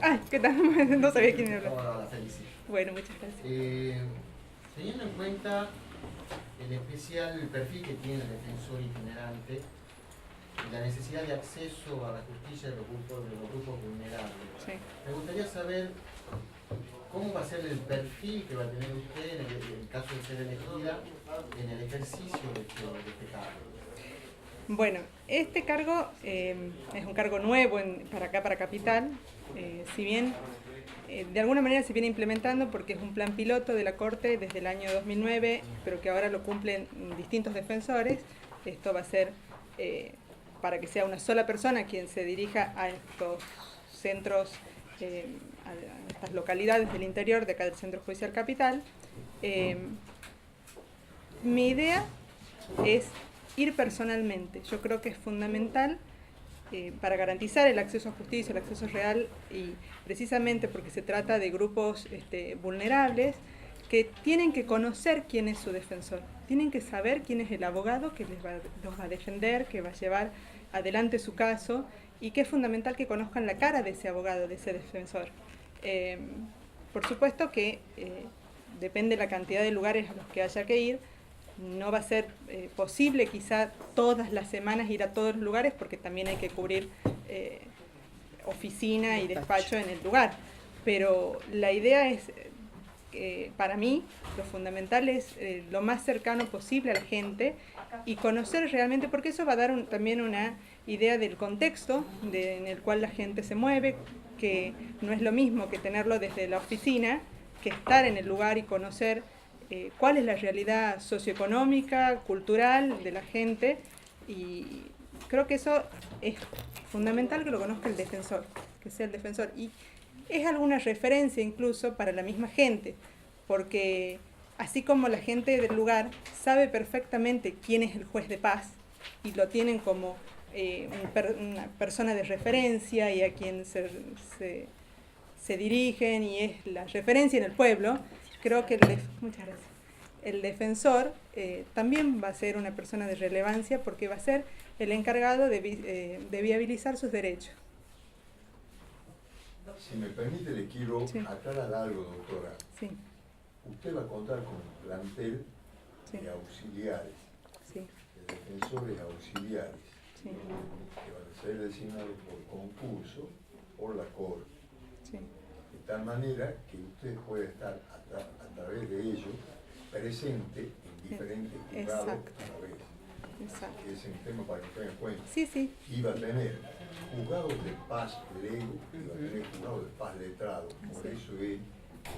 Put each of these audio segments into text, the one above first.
Ay, ¿qué tal? No sabía quién era. No, la felicito. Bueno, muchas gracias. Teniendo en cuenta el especial perfil que tiene el defensor itinerante y la necesidad de acceso a la justicia de los grupos vulnerables, Sí. me gustaría saber cómo va a ser el perfil que va a tener usted en el caso de ser elegida en el ejercicio de este cargo. Bueno, este cargo es un cargo nuevo para acá, para Capital. Si bien de alguna manera se viene implementando porque es un plan piloto de la Corte desde el año 2009, pero que ahora lo cumplen distintos defensores. Esto va a ser para que sea una sola persona quien se dirija a estos centros, a estas localidades del interior de acá del Centro Judicial Capital. Mi idea es ir personalmente. Yo creo que es fundamental para garantizar el acceso a justicia, el acceso real, y precisamente porque se trata de grupos vulnerables que tienen que conocer quién es su defensor, tienen que saber quién es el abogado que los va a defender, que va a llevar adelante su caso, y que es fundamental que conozcan la cara de ese abogado, de ese defensor. Por supuesto que depende de la cantidad de lugares a los que haya que ir. No va a ser posible quizá todas las semanas ir a todos los lugares porque también hay que cubrir oficina y despacho en el lugar. Pero la idea es, para mí, lo fundamental es lo más cercano posible a la gente y conocer realmente, porque eso va a dar también una idea del contexto en el cual la gente se mueve, que no es lo mismo que tenerlo desde la oficina, que estar en el lugar y conocer cuál es la realidad socioeconómica, cultural de la gente, y creo que eso es fundamental que lo conozca el defensor, que sea el defensor, y es alguna referencia incluso para la misma gente, porque así como la gente del lugar sabe perfectamente quién es el juez de paz y lo tienen como una persona de referencia y a quien se dirigen y es la referencia en el pueblo, creo que muchas gracias. El defensor también va a ser una persona de relevancia porque va a ser el encargado de viabilizar sus derechos. Si me permite, le quiero aclarar algo, doctora. Sí. Usted va a contar con un plantel de auxiliares, de defensores auxiliares, que van a ser designados por concurso por la Corte. De tal manera que usted puede estar a través de ellos presente en diferentes juzgados a la vez. Exacto. Es un tema para que tengan en cuenta. Sí. Iba a tener juzgados de paz lego, iba a tener juzgados de paz letrado. Por eso él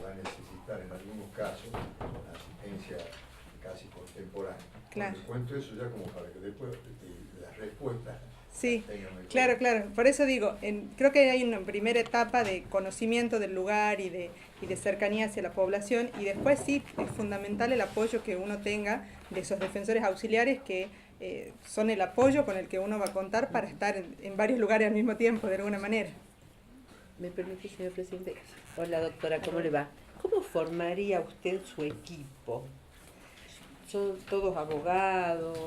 va a necesitar en algunos casos una asistencia casi contemporánea. Claro. Les cuento eso ya como para que después las respuestas. Sí, claro. Por eso digo, creo que hay una primera etapa de conocimiento del lugar y de cercanía hacia la población, y después sí es fundamental el apoyo que uno tenga de esos defensores auxiliares que son el apoyo con el que uno va a contar para estar en varios lugares al mismo tiempo, de alguna manera. ¿Me permite, señor presidente? Hola, doctora, ¿cómo le va? ¿Cómo formaría usted su equipo? ¿Son todos abogados?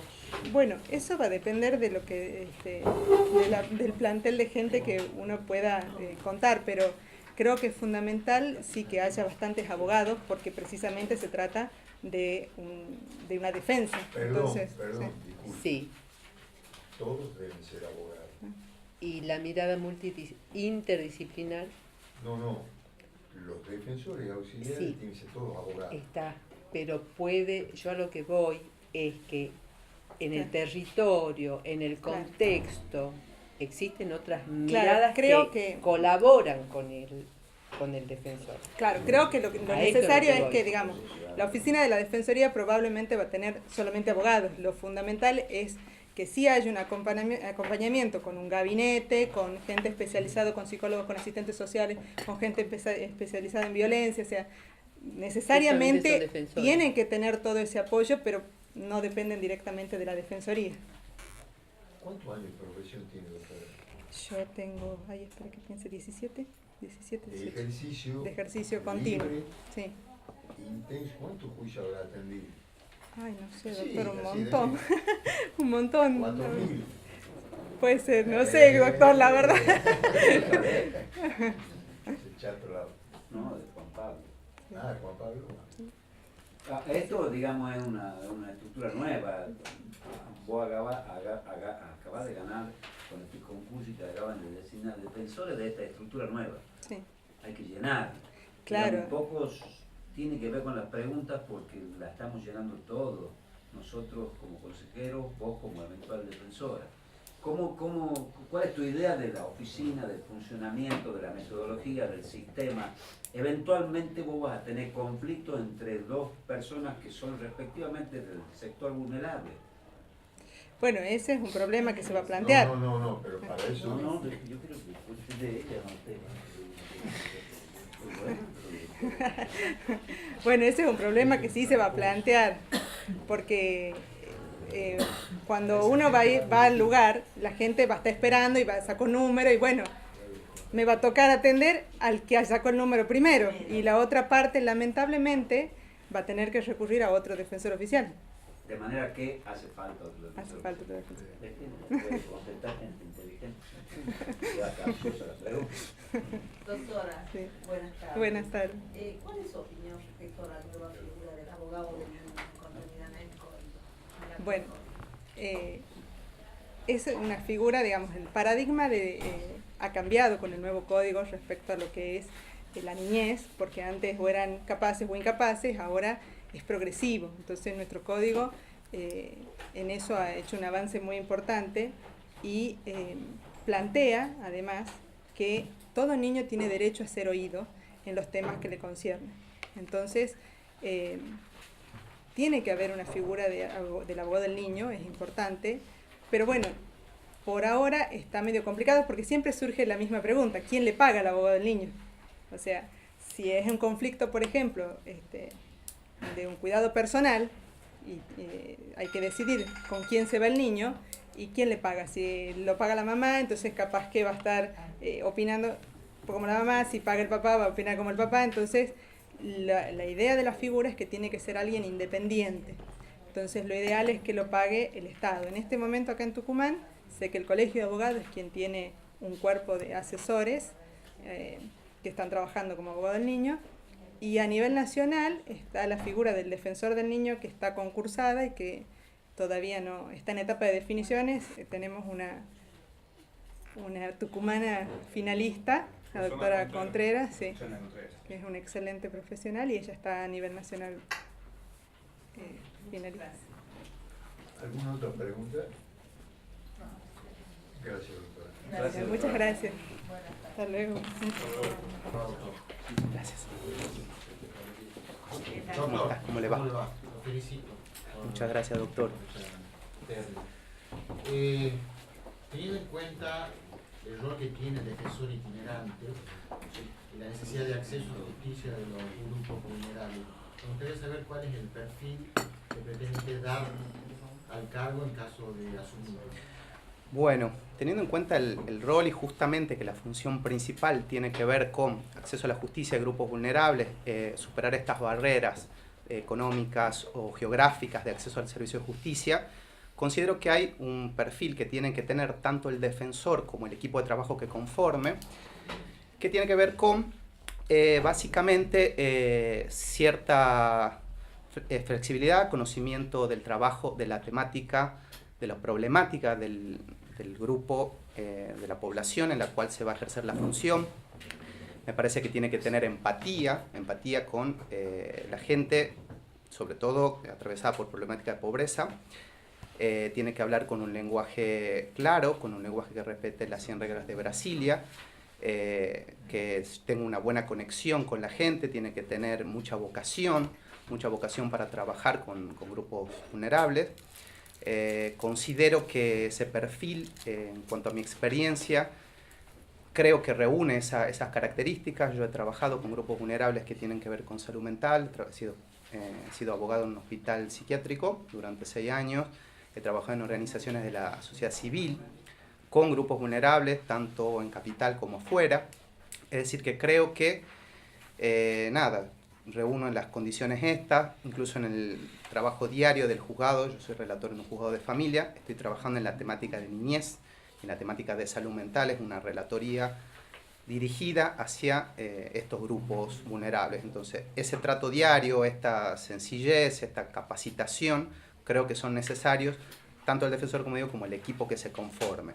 Bueno, eso va a depender de lo que del plantel de gente que uno pueda contar, pero creo que es fundamental sí que haya bastantes abogados porque precisamente se trata de una defensa. Perdón, Entonces, disculpe. Sí. Todos deben ser abogados. ¿Y la mirada interdisciplinar? No. Los defensores auxiliares tienen que ser todos abogados. Está, pero yo a lo que voy es que en el territorio, en el contexto, existen otras miradas que colaboran con el defensor. Claro, creo que lo necesario es que, digamos, la oficina de la Defensoría probablemente va a tener solamente abogados. Lo fundamental es que sí haya un acompañamiento con un gabinete, con gente especializada, con psicólogos, con asistentes sociales, con gente especializada en violencia, o sea, necesariamente tienen que tener todo ese apoyo, pero no dependen directamente de la Defensoría. ¿Cuántos años de profesión tiene, doctora? Yo tengo, espera que piense, 17, 18. De ejercicio continuo. Libre, sí. Intenso. ¿Cuántos juicios habrá atendido? Ay, no sé, doctor, un montón. Un montón. 4.000. Puede ser, no sé, doctor, la verdad. otro lado. No, de Juan Pablo. Ah, Juan Pablo. Esto, digamos, es una estructura nueva. Vos acabás de ganar con este concurso y te acaban de designar defensores de esta estructura nueva. Sí. Hay que llenar. Claro. Un poco tiene que ver con las preguntas porque la estamos llenando todos. Nosotros como consejeros, vos como eventual defensora. ¿Cuál es tu idea de la oficina, del funcionamiento, de la metodología, del sistema? Eventualmente vos vas a tener conflictos entre dos personas que son respectivamente del sector vulnerable. Bueno, ese es un problema que se va a plantear. No, pero para eso... No, yo creo que pues, de ella no Bueno, ese es un problema que sí se va a plantear, porque cuando uno va al lugar, la gente va a estar esperando y va a sacar un número y bueno, me va a tocar atender al que sacó el número primero y la otra parte lamentablemente va a tener que recurrir a otro defensor oficial. De manera que hace falta otro defensor. Hace falta otro defensor. Puede contestar gente inteligente. Ya capciosa la pregunta. Doctora, Sí. buenas tardes. Buenas tardes. ¿Cuál es su opinión respecto a la nueva figura del abogado del niño contaminada en código? Bueno, es una figura, digamos, el paradigma ha cambiado con el nuevo código respecto a lo que es la niñez, porque antes o eran capaces o incapaces, ahora es progresivo. Entonces nuestro código en eso ha hecho un avance muy importante y plantea además que todo niño tiene derecho a ser oído en los temas que le conciernen. Entonces tiene que haber una figura del abogado del niño, es importante, pero bueno, por ahora está medio complicado porque siempre surge la misma pregunta: ¿quién le paga al abogado del niño? O sea, si es un conflicto, por ejemplo, de un cuidado personal, y hay que decidir con quién se va el niño y quién le paga. Si lo paga la mamá, entonces capaz que va a estar opinando como la mamá; si paga el papá, va a opinar como el papá. Entonces la idea de la figura es que tiene que ser alguien independiente. Entonces lo ideal es que lo pague el Estado. En este momento acá en Tucumán, sé que el Colegio de Abogados es quien tiene un cuerpo de asesores que están trabajando como abogado del niño, y a nivel nacional está la figura del defensor del niño, que está concursada y que todavía no está en etapa de definiciones. Tenemos una tucumana finalista, la doctora Contreras, sí, que es una excelente profesional, y ella está a nivel nacional finalista. ¿Alguna otra pregunta? Gracias, doctora. Gracias. Muchas gracias. Hasta luego. Gracias. Doctor, ¿Cómo le va? Lo felicito. Muchas gracias, doctor. Teniendo en cuenta el rol que tiene el defensor itinerante y la necesidad de acceso a la justicia de los grupos vulnerables, me gustaría saber cuál es el perfil que pretende dar al cargo en caso de asumirlo. Bueno, teniendo en cuenta el rol y justamente que la función principal tiene que ver con acceso a la justicia de grupos vulnerables, superar estas barreras económicas o geográficas de acceso al servicio de justicia, considero que hay un perfil que tienen que tener tanto el defensor como el equipo de trabajo que conforme, que tiene que ver con básicamente cierta flexibilidad, conocimiento del trabajo, de la temática, de la problemática del grupo, de la población en la cual se va a ejercer la función. Me parece que tiene que tener empatía con la gente, sobre todo atravesada por problemática de pobreza. Tiene que hablar con un lenguaje claro, con un lenguaje que respete las 100 reglas de Brasilia, que tenga una buena conexión con la gente, tiene que tener mucha vocación para trabajar con grupos vulnerables. Considero que ese perfil, en cuanto a mi experiencia, creo que reúne esas características. Yo he trabajado con grupos vulnerables que tienen que ver con salud mental, he sido abogado en un hospital psiquiátrico durante 6 años, he trabajado en organizaciones de la sociedad civil con grupos vulnerables, tanto en capital como fuera. Es decir, que creo que, reúno en las condiciones estas, incluso en el trabajo diario del juzgado. Yo soy relator en un juzgado de familia, estoy trabajando en la temática de niñez, en la temática de salud mental. Es una relatoría dirigida hacia estos grupos vulnerables. Entonces, ese trato diario, esta sencillez, esta capacitación, creo que son necesarios, tanto el defensor, como digo, como el equipo que se conforme.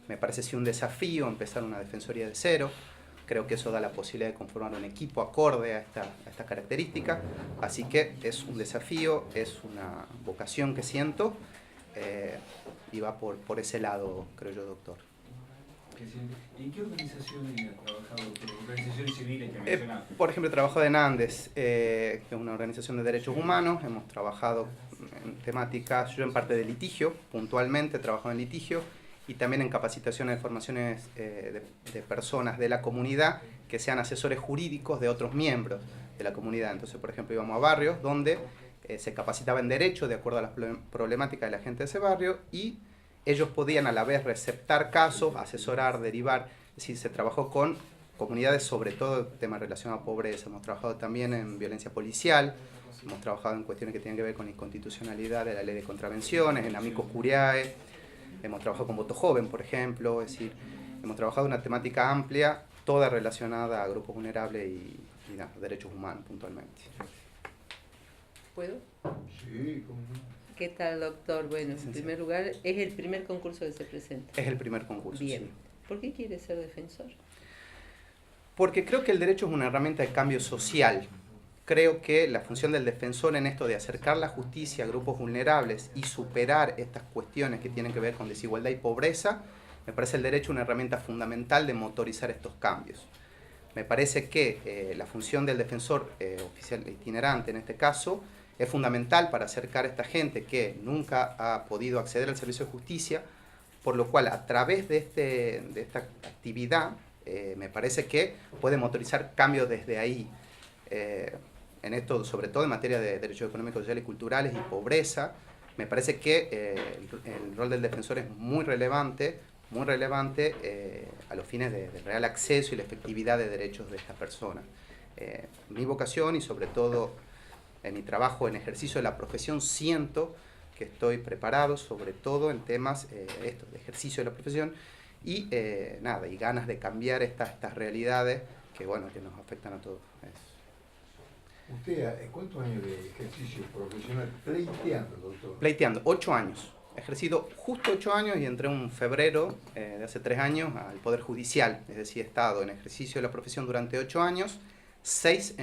Me parece sí un desafío empezar una defensoría de cero. Creo que eso da la posibilidad de conformar un equipo acorde a esta característica. Así que es un desafío, es una vocación que siento y va por ese lado, creo yo, doctor. ¿En qué organizaciones ha trabajado? ¿Organizaciones civiles que mencionaste? Por ejemplo, he trabajado en Andes, que es una organización de derechos humanos. Hemos trabajado en temáticas, yo en parte de litigio, puntualmente he trabajado en litigio, y también en capacitaciones de formaciones de personas de la comunidad que sean asesores jurídicos de otros miembros de la comunidad. Entonces, por ejemplo, íbamos a barrios donde se capacitaba en derecho de acuerdo a las problemáticas de la gente de ese barrio, y ellos podían a la vez receptar casos, asesorar, derivar. Es decir, se trabajó con comunidades, sobre todo temas relacionados a pobreza. Hemos trabajado también en violencia policial, hemos trabajado en cuestiones que tienen que ver con inconstitucionalidad de la ley de contravenciones, en amicus curiae. Hemos trabajado con voto joven, por ejemplo. Es decir, hemos trabajado en una temática amplia, toda relacionada a grupos vulnerables y derechos humanos puntualmente. ¿Puedo? Sí, cómo no. ¿Qué tal, doctor? Bueno, en primer lugar, es el primer concurso que se presenta. Es el primer concurso. Bien. Sí. ¿Por qué quiere ser defensor? Porque creo que el derecho es una herramienta de cambio social. Creo que la función del defensor en esto de acercar la justicia a grupos vulnerables y superar estas cuestiones que tienen que ver con desigualdad y pobreza, me parece el derecho una herramienta fundamental de motorizar estos cambios. Me parece que la función del defensor oficial itinerante en este caso es fundamental para acercar a esta gente que nunca ha podido acceder al servicio de justicia, por lo cual a través de esta actividad me parece que puede motorizar cambios desde ahí. En esto, sobre todo en materia de derechos económicos, sociales y culturales y pobreza, me parece que el rol del defensor es muy relevante a los fines del real acceso y la efectividad de derechos de estas personas. Mi vocación y sobre todo en mi trabajo en ejercicio de la profesión siento que estoy preparado sobre todo en temas de ejercicio de la profesión y ganas de cambiar estas realidades que nos afectan a todos. ¿Usted cuántos años de ejercicio profesional pleiteando, doctor? Pleiteando, 8 años. He ejercido justo 8 años y entré en febrero de hace 3 años al Poder Judicial. Es decir, he estado en ejercicio de la profesión durante 8 años, 6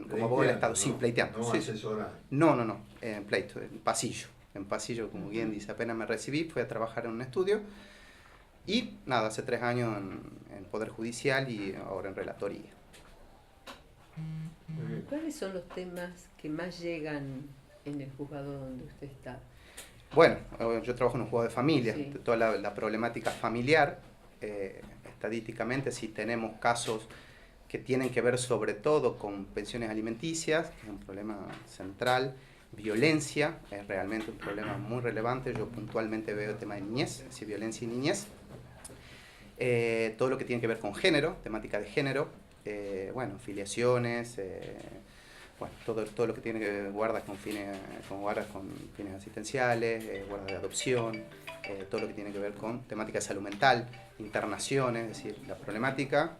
como abogado del Estado. Sí, pleiteando. No sí, asesorando. No, en pleito, en pasillo. En pasillo, como bien dice, apenas me recibí, fui a trabajar en un estudio. Y hace 3 años en Poder Judicial y ahora en relatoría. ¿Cuáles son los temas que más llegan en el juzgado donde usted está? Bueno, yo trabajo en un juzgado de familia, Sí. toda la problemática familiar. Estadísticamente sí tenemos casos que tienen que ver sobre todo con pensiones alimenticias, que es un problema central. Violencia es realmente un problema muy relevante. Yo puntualmente veo el tema de niñez, es decir, violencia y niñez. Todo lo que tiene que ver con género, temática de género, filiaciones, todo lo que tiene que guardas con fines asistenciales, guardas de adopción, todo lo que tiene que ver con temática de salud mental, internaciones, es decir, la problemática,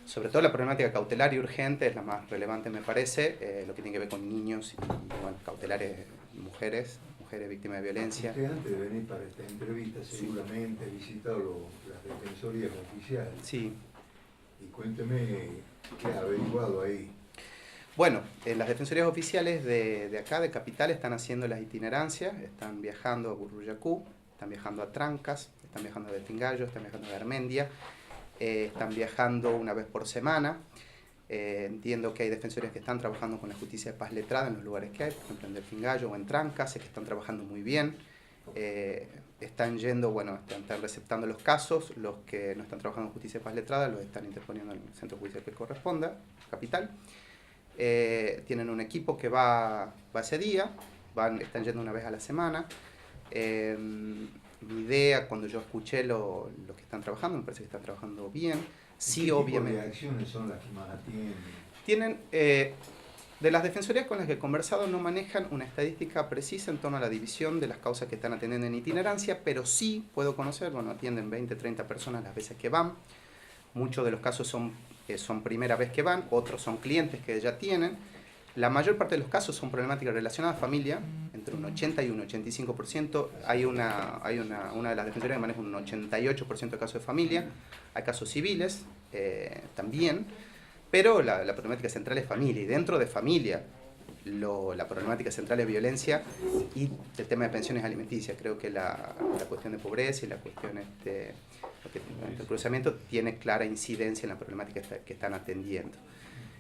sobre todo la problemática cautelar y urgente es la más relevante me parece, lo que tiene que ver con niños y cautelares mujeres víctimas de violencia. Usted antes de venir para esta entrevista seguramente ha visitado las defensorías oficiales. Sí. Y cuénteme qué ha averiguado ahí. Bueno, las defensorías oficiales de acá, de Capital, están haciendo las itinerancias, están viajando a Burruyacú, están viajando a Trancas, están viajando a Delfingallo, están viajando a Garmendia, están viajando una vez por semana. Entiendo que hay defensorías que están trabajando con la justicia de paz letrada en los lugares que hay, por ejemplo en Delfingallo o en Trancas, sé que están trabajando muy bien. Están están receptando los casos, los que no están trabajando en justicia de paz letrada los están interponiendo en el centro judicial que corresponda, Capital. Tienen un equipo que va ese día, están yendo una vez a la semana. Mi idea, cuando yo escuché lo que están trabajando, me parece que están trabajando bien. Sí, ¿Qué obviamente. tipo de acciones son las que más atienden? Tienen, de las defensorías con las que he conversado, no manejan una estadística precisa en torno a la división de las causas que están atendiendo en itinerancia, pero sí puedo conocer, atienden 20, 30 personas las veces que van. muchos de los casos son primera vez que van, otros son clientes que ya tienen. La mayor parte de los casos son problemáticas relacionadas a familia, entre un 80 y un 85%. Hay una de las defensorías que maneja un 88% de casos de familia. Hay casos civiles también, pero la problemática central es familia. Y dentro de familia, la problemática central es violencia y el tema de pensiones alimenticias. Creo que la cuestión de pobreza y la cuestión del cruzamiento tiene clara incidencia en la problemática que están atendiendo.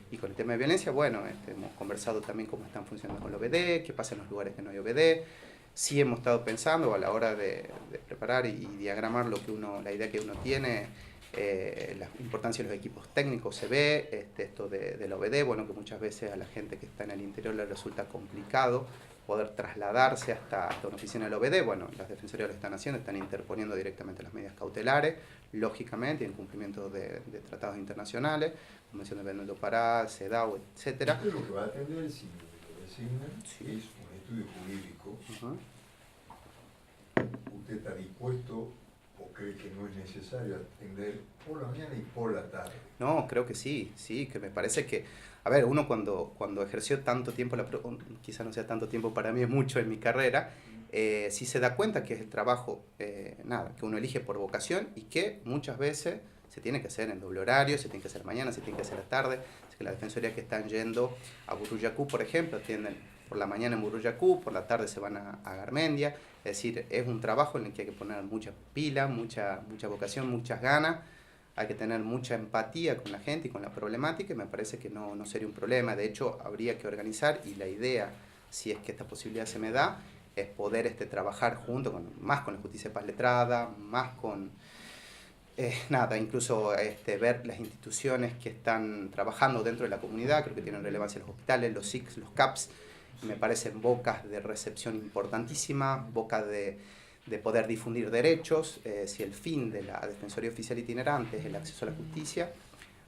Y con el tema de violencia, bueno, hemos conversado también cómo están funcionando con el OBD, qué pasa en los lugares que no hay OBD. Sí hemos estado pensando a la hora de preparar y diagramar la idea que uno tiene, la importancia de los equipos técnicos se ve, esto del OBD, bueno, que muchas veces a la gente que está en el interior le resulta complicado poder trasladarse hasta una oficina del OBD. Bueno, las defensorías lo están haciendo, están interponiendo directamente las medidas cautelares, lógicamente, en cumplimiento de tratados internacionales, Convención de Benedetto Pará, CEDAW, etc. Lo que va a atender, si lo designan, es un estudio jurídico. ¿Usted está dispuesto o cree que no es necesario atender por la mañana y por la tarde? No, creo que sí, que me parece que, a ver, uno cuando ejerció tanto tiempo, quizá no sea tanto tiempo, para mí es mucho en mi carrera, sí se da cuenta que es el trabajo, que uno elige por vocación y que muchas veces se tiene que hacer en doble horario, se tiene que hacer mañana, se tiene que hacer a la tarde. Es que las defensorías que están yendo a Buruyacú, por ejemplo, atienden por la mañana en Buruyacú, por la tarde se van a Garmendia. Es decir, es un trabajo en el que hay que poner mucha pila, mucha vocación, muchas ganas. Hay que tener mucha empatía con la gente y con la problemática, y me parece que no sería un problema. De hecho, habría que organizar, y la idea, si es que esta posibilidad se me da, es poder trabajar junto más con la justicia de paz letrada, más con incluso ver las instituciones que están trabajando dentro de la comunidad. Creo que tienen relevancia los hospitales, los SICs, los CAPS, me parecen bocas de recepción importantísimas, bocas de poder difundir derechos. Si el fin de la Defensoría Oficial Itinerante es el acceso a la justicia,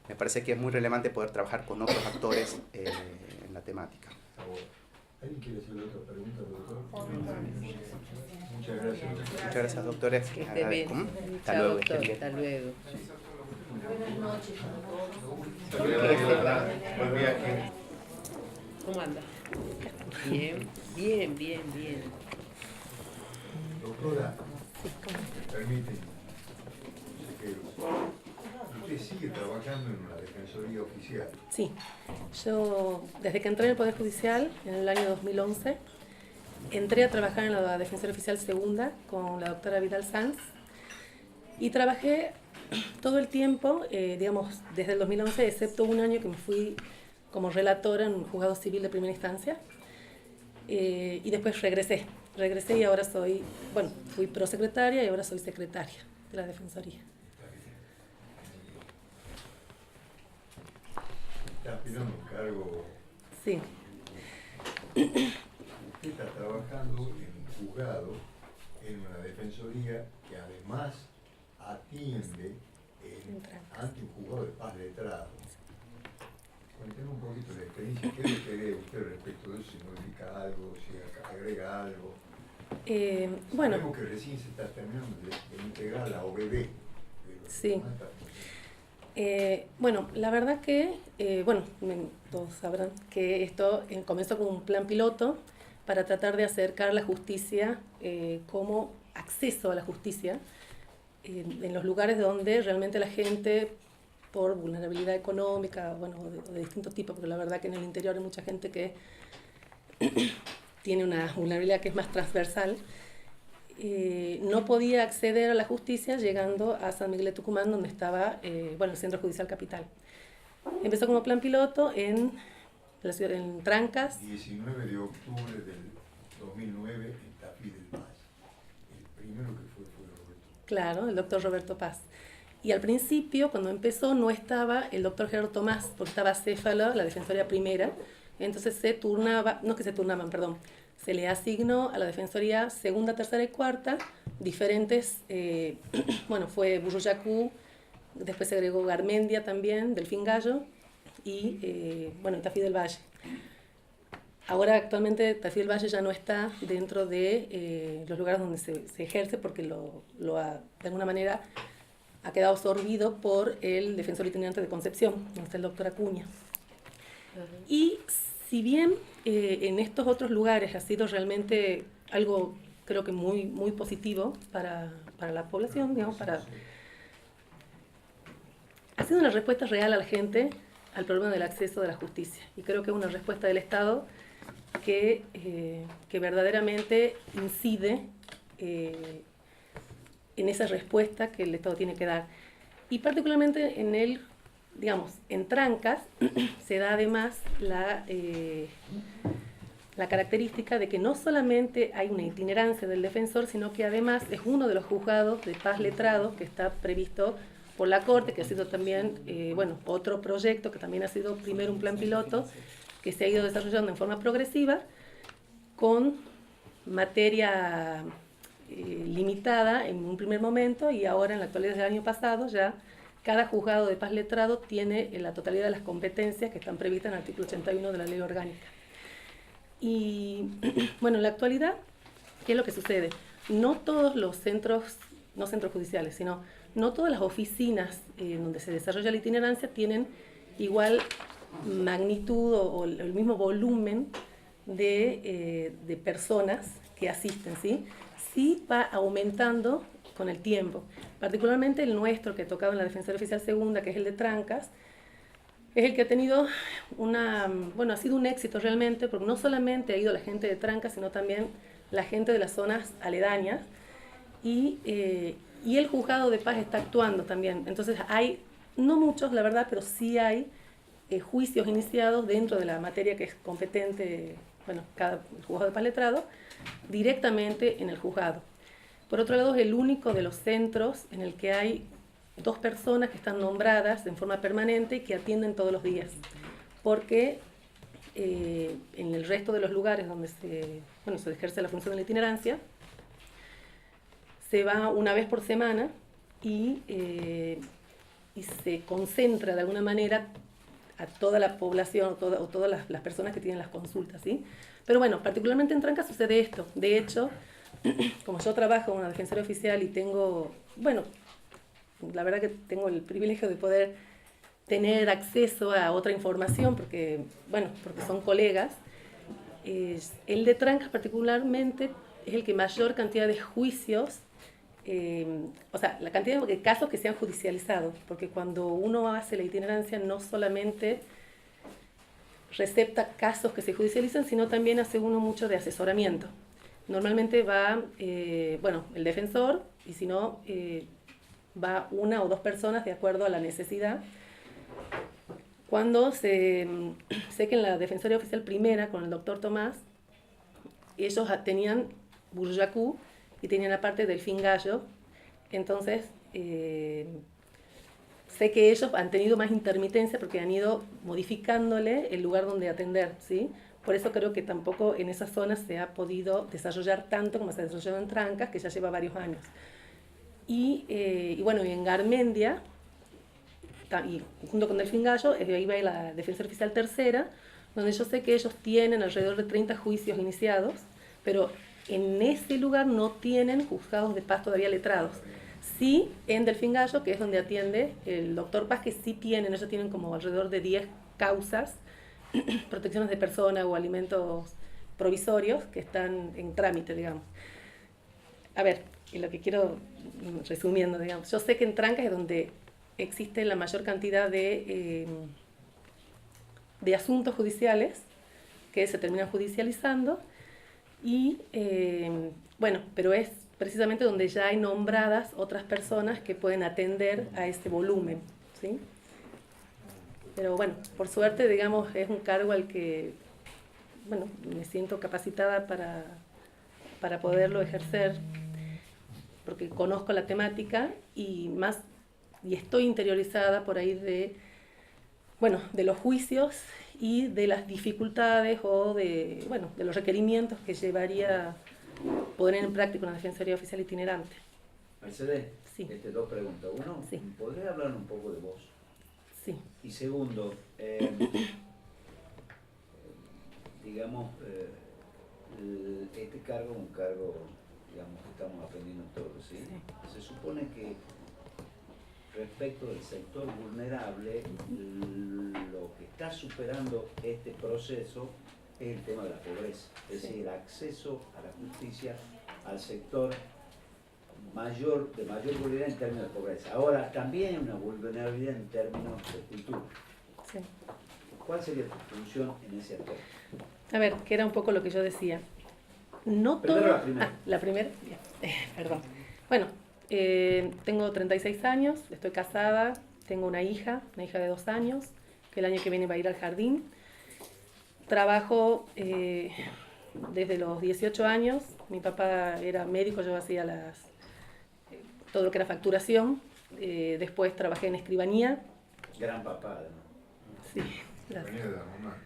me parece que es muy relevante poder trabajar con otros actores en la temática. ¿Alguien quiere hacerle otra pregunta, doctor? Muchas gracias. Muchas gracias, doctores. Que esté bien. Hasta Chao, luego. doctor. Hasta luego. Buen viaje. ¿Cómo anda? Bien. Doctora, me permiten, usted sigue trabajando en una defensoría oficial. Sí, yo desde que entré en el Poder Judicial en el año 2011, entré a trabajar en la Defensoría Oficial Segunda con la doctora Vidal Sanz y trabajé todo el tiempo, digamos, desde el 2011, excepto un año que me fui como relatora en un juzgado civil de primera instancia, y después regresé y ahora fui prosecretaria y ahora soy secretaria de la Defensoría. Está aspirando un cargo. Sí. Usted está trabajando en un juzgado, en una defensoría que además atiende ante un juzgado de paz letrado. Cuéntenos un poquito de la experiencia. ¿Qué le cree usted respecto de eso? Si modifica algo, si agrega algo. Sabemos que recién se está terminando de integrar la OBD. Sí. La verdad que, todos sabrán que esto comenzó como un plan piloto para tratar de acercar la justicia como acceso a la justicia en los lugares donde realmente la gente, por vulnerabilidad económica, de distintos tipos, porque la verdad que en el interior hay mucha gente que tiene una vulnerabilidad que es más transversal, no podía acceder a la justicia llegando a San Miguel de Tucumán, donde estaba el Centro Judicial Capital. Empezó como plan piloto en la ciudad, en Trancas. 19 de octubre del 2009 en Tafí del Paz. El primero que fue Roberto. Claro, el doctor Roberto Paz. Y al principio, cuando empezó, no estaba el doctor Gerardo Tomás, porque estaba Céfalo, la Defensoría Primera. Entonces se le asignó a la Defensoría Segunda, Tercera y Cuarta diferentes, fue Buruyacú, después se agregó Garmendia también, Delfín Gallo, y Tafí del Valle. Ahora actualmente Tafí del Valle ya no está dentro de los lugares donde se ejerce, porque de alguna manera ha quedado absorbido por el defensor itinerante de Concepción, donde está el doctor Acuña. Y si bien en estos otros lugares ha sido realmente algo, creo que muy, muy positivo para la población, digamos, ha sido una respuesta real a la gente al problema del acceso de la justicia. Y creo que es una respuesta del Estado que verdaderamente incide en esa respuesta que el Estado tiene que dar. Y particularmente en Trancas se da además la característica de que no solamente hay una itinerancia del defensor, sino que además es uno de los juzgados de paz letrados que está previsto por la Corte, que ha sido también otro proyecto que también ha sido primero un plan piloto que se ha ido desarrollando en forma progresiva con materia limitada en un primer momento, y ahora en la actualidad del año pasado ya cada juzgado de paz letrado tiene la totalidad de las competencias que están previstas en el artículo 81 de la ley orgánica. Y bueno, en la actualidad, ¿qué es lo que sucede? No todos los centros, no centros judiciales, sino no todas las oficinas donde se desarrolla la itinerancia tienen igual magnitud o el mismo volumen de personas que asisten, ¿sí? Sí va aumentando con el tiempo. Particularmente el nuestro, que tocaba en la Defensoría Oficial Segunda, que es el de Trancas, es el que ha tenido ha sido un éxito realmente, porque no solamente ha ido la gente de Trancas, sino también la gente de las zonas aledañas, y el juzgado de paz está actuando también. Entonces hay, no muchos la verdad, pero sí hay juicios iniciados dentro de la materia que es competente, cada juzgado de paz letrado, directamente en el juzgado. Por otro lado, es el único de los centros en el que hay 2 personas que están nombradas en forma permanente y que atienden todos los días, porque en el resto de los lugares donde se ejerce la función de la itinerancia, se va una vez por semana y se concentra de alguna manera a toda la población o todas las personas que tienen las consultas, ¿sí? Pero bueno, particularmente en Trancas sucede esto. De hecho, como yo trabajo en una defensoría oficial y tengo, la verdad que tengo el privilegio de poder tener acceso a otra información, porque son colegas, el de Trancas particularmente es el que mayor cantidad de juicios, la cantidad de casos que se han judicializado, porque cuando uno hace la itinerancia no solamente recepta casos que se judicializan, sino también hace uno mucho de asesoramiento. Normalmente va, el defensor, y si no, va 1 o 2 personas de acuerdo a la necesidad. Cuando sé que en la Defensoría Oficial Primera, con el doctor Tomás, ellos tenían Burjacú y tenían aparte Delfín Gallo, entonces sé que ellos han tenido más intermitencia porque han ido modificándole el lugar donde atender, ¿sí? Por eso creo que tampoco en esas zonas se ha podido desarrollar tanto como se ha desarrollado en Trancas, que ya lleva varios años. Y en Garmendia, y junto con Delfín Gallo, ahí va la Defensoría Oficial Tercera, donde yo sé que ellos tienen alrededor de 30 juicios iniciados, pero en ese lugar no tienen juzgados de paz todavía letrados. Sí, en Delfín Gallo, que es donde atiende el doctor Paz, que sí tienen, ellos tienen como alrededor de 10 causas, protecciones de persona o alimentos provisorios que están en trámite, digamos. A ver, y lo que quiero, resumiendo, digamos, yo sé que en Trancas es donde existe la mayor cantidad de asuntos judiciales que se terminan judicializando y, pero es precisamente donde ya hay nombradas otras personas que pueden atender a ese volumen, ¿sí? Pero por suerte, digamos, es un cargo al que, me siento capacitada para poderlo ejercer, porque conozco la temática y estoy interiorizada por ahí de los juicios y de las dificultades o de los requerimientos que llevaría poner en práctica una defensoría oficial itinerante. Mercedes, sí. 2 preguntas. Uno, sí. ¿Podrías hablar un poco de vos? Sí. Y segundo, digamos, este cargo es un cargo, digamos, que estamos aprendiendo todos, ¿sí? Se supone que respecto del sector vulnerable, lo que está superando este proceso es el tema de la pobreza, es decir, el acceso a la justicia al sector de mayor vulnerabilidad en términos de pobreza. Ahora, también hay una vulnerabilidad en términos de cultura. Sí. ¿Cuál sería tu función en ese aspecto? A ver, que era un poco lo que yo decía. No Primero todo... la primera. La primera, bien. Perdón. Bueno, tengo 36 años, estoy casada, tengo una hija de 2 años, que el año que viene va a ir al jardín. Trabajo desde los 18 años, mi papá era médico, yo hacía todo lo que era facturación, después trabajé en escribanía. Gran papá, además. Sí, gracias. Venía de la mamá.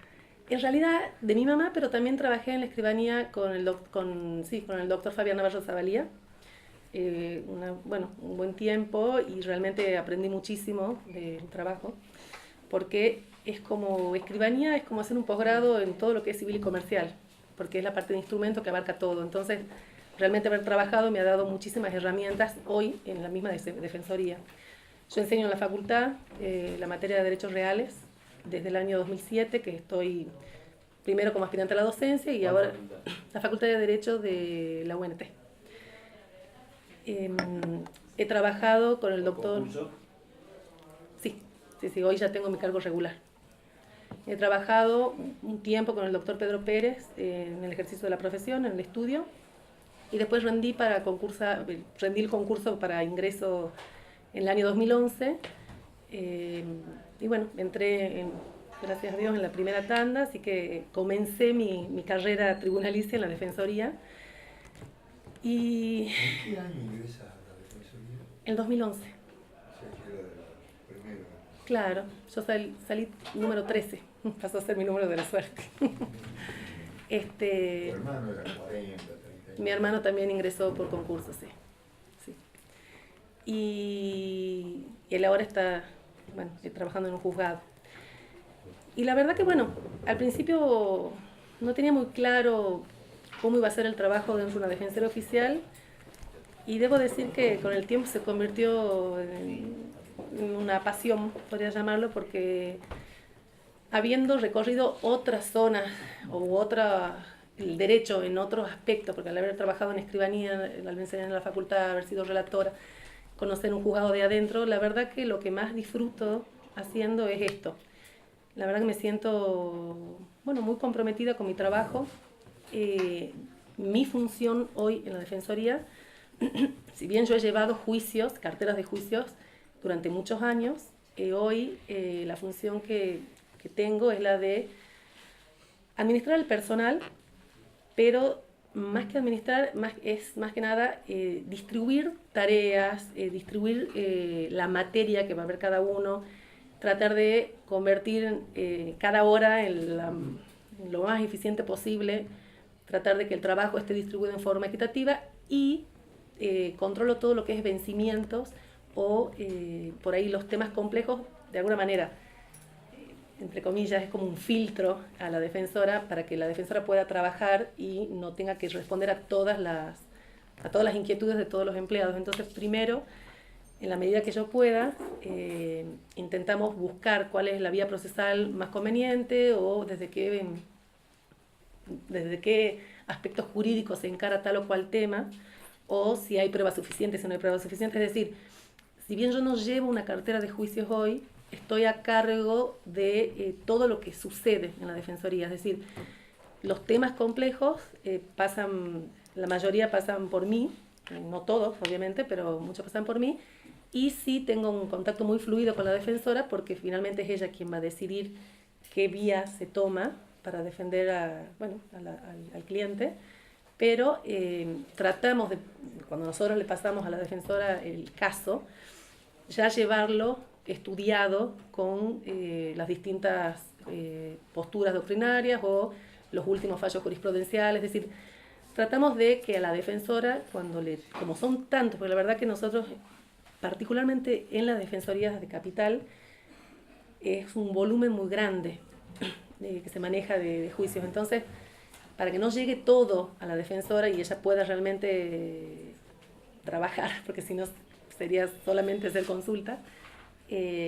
En realidad de mi mamá, pero también trabajé en la escribanía con el doctor Fabián Navarro Zavalía. Un buen tiempo y realmente aprendí muchísimo del trabajo, porque es como escribanía, es como hacer un posgrado en todo lo que es civil y comercial, porque es la parte de instrumento que abarca todo. Entonces, realmente haber trabajado me ha dado muchísimas herramientas hoy en la misma defensoría. Yo enseño en la facultad la materia de derechos reales desde el año 2007, que estoy primero como aspirante a la docencia y ahora la Facultad de Derecho de la UNT. He trabajado con el doctor... ¿Concurso? Sí, hoy ya tengo mi cargo regular. He trabajado un tiempo con el doctor Pedro Pérez en el ejercicio de la profesión, en el estudio, y después rendí el concurso para ingreso en el año 2011, y bueno, entré, gracias a Dios, en la primera tanda, así que comencé mi carrera tribunalicia en la Defensoría. Y ¿En qué año ingresas a la Defensoría? el 2011. O sea, que era de la primera. Claro, yo salí número 13, pasó a ser mi número de la suerte. Tu hermano era 40, 30. Mi hermano también ingresó por concurso, sí. Y él ahora está, trabajando en un juzgado. Y la verdad que, al principio no tenía muy claro cómo iba a ser el trabajo dentro de una defensoría oficial, y debo decir que con el tiempo se convirtió en una pasión, podría llamarlo, porque habiendo recorrido otras zonas el derecho en otros aspectos, porque al haber trabajado en escribanía, al enseñar en la facultad, haber sido relatora, conocer un juzgado de adentro, la verdad que lo que más disfruto haciendo es esto. La verdad que me siento muy comprometida con mi trabajo. Mi función hoy en la Defensoría, si bien yo he llevado juicios, carteras de juicios durante muchos años, hoy la función que tengo es la de administrar el personal, pero más que administrar, es más que nada distribuir tareas, distribuir la materia que va a ver cada uno, tratar de convertir cada hora en lo más eficiente posible, tratar de que el trabajo esté distribuido en forma equitativa y controlo todo lo que es vencimientos o por ahí los temas complejos, de alguna manera, entre comillas, es como un filtro a la defensora para que la defensora pueda trabajar y no tenga que responder a todas las inquietudes de todos los empleados. Entonces, primero, en la medida que yo pueda, intentamos buscar cuál es la vía procesal más conveniente o desde qué aspectos jurídicos se encara tal o cual tema, o si hay pruebas suficientes, si no hay pruebas suficientes. Es decir, si bien yo no llevo una cartera de juicios hoy, estoy a cargo de todo lo que sucede en la Defensoría. Es decir, los temas complejos la mayoría pasan por mí, no todos obviamente, pero muchos pasan por mí, y sí tengo un contacto muy fluido con la defensora porque finalmente es ella quien va a decidir qué vía se toma para defender al cliente, pero tratamos de, cuando nosotros le pasamos a la defensora el caso, ya llevarlo estudiado con las distintas posturas doctrinarias o los últimos fallos jurisprudenciales. Es decir, tratamos de que a la defensora, como son tantos, porque la verdad que nosotros, particularmente en las defensorías de capital, es un volumen muy grande que se maneja de juicios. Entonces, para que no llegue todo a la defensora y ella pueda realmente trabajar, porque si no sería solamente hacer consulta,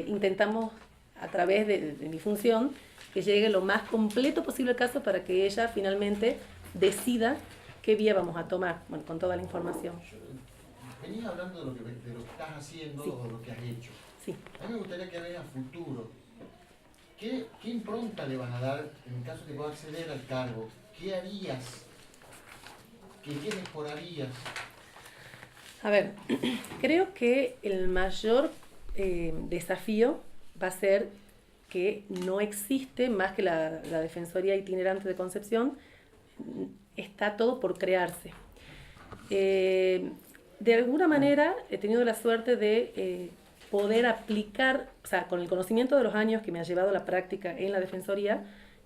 intentamos, a través de mi función, que llegue lo más completo posible el caso para que ella finalmente decida qué vía vamos a tomar, bueno, con toda la información. Venís hablando de lo que estás haciendo, sí, o de lo que has hecho. Sí. A mí me gustaría que veas a futuro. ¿Qué impronta le vas a dar en caso de que puedas acceder al cargo? ¿Qué harías? ¿Qué mejorarías? A ver, creo que el mayor desafío va a ser que no existe más que la Defensoría Itinerante de Concepción, está todo por crearse. De alguna manera he tenido la suerte de poder aplicar, o sea, con el conocimiento de los años que me ha llevado la práctica en la Defensoría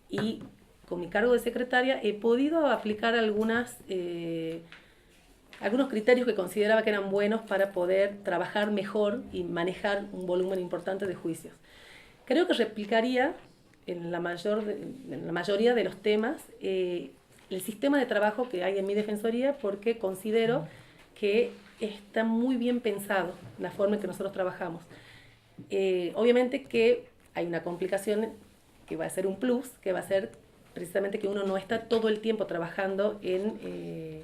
y con mi cargo de secretaria, he podido aplicar algunos criterios que consideraba que eran buenos para poder trabajar mejor y manejar un volumen importante de juicios. Creo que replicaría en la mayoría de los temas el sistema de trabajo que hay en mi Defensoría, porque considero que está muy bien pensado la forma en que nosotros trabajamos. Obviamente que hay una complicación que va a ser un plus, que va a ser precisamente que uno no está todo el tiempo trabajando en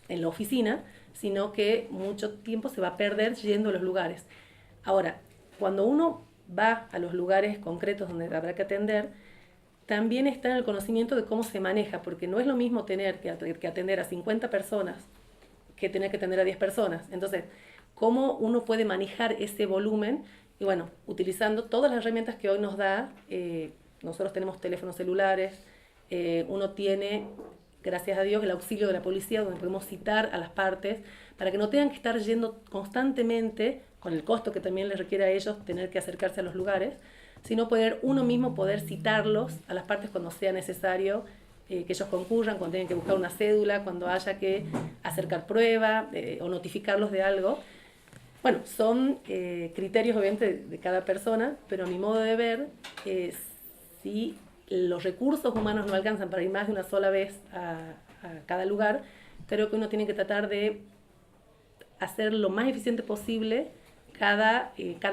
la oficina, sino que mucho tiempo se va a perder yendo a los lugares. Ahora, cuando uno va a los lugares concretos donde habrá que atender, también está en el conocimiento de cómo se maneja, porque no es lo mismo tener que atender a 50 personas que tener que atender a 10 personas. Entonces, ¿cómo uno puede manejar ese volumen? Y bueno, utilizando todas las herramientas que hoy nos da, nosotros tenemos teléfonos celulares, uno tiene, gracias a Dios, el auxilio de la policía, donde podemos citar a las partes, para que no tengan que estar yendo constantemente, con el costo que también les requiere a ellos tener que acercarse a los lugares, sino uno mismo poder citarlos a las partes cuando sea necesario, que ellos concurran, cuando tengan que buscar una cédula, cuando haya que acercar prueba o notificarlos de algo. Bueno, son criterios obviamente de cada persona, pero a mi modo de ver, si los recursos humanos no alcanzan para ir más de una sola vez a cada lugar, creo que uno tiene que tratar de hacer lo más eficiente posible cada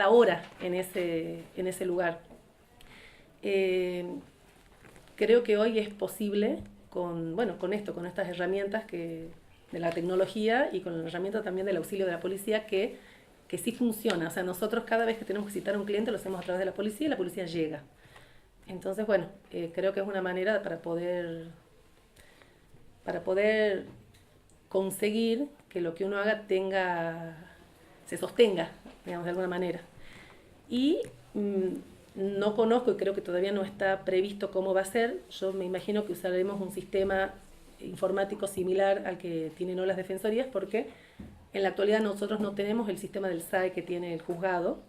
hora en ese lugar. Creo que hoy es posible con estas herramientas de la tecnología y con la herramienta también del auxilio de la policía que sí funciona. O sea, nosotros cada vez que tenemos que citar a un cliente lo hacemos a través de la policía y la policía llega. Entonces, bueno, creo que es una manera para poder conseguir que lo que uno haga se sostenga, digamos, de alguna manera. Y no conozco, y creo que todavía no está previsto cómo va a ser. Yo me imagino que usaremos un sistema informático similar al que tienen hoy las defensorías, porque en la actualidad nosotros no tenemos el sistema del SAE que tiene el juzgado.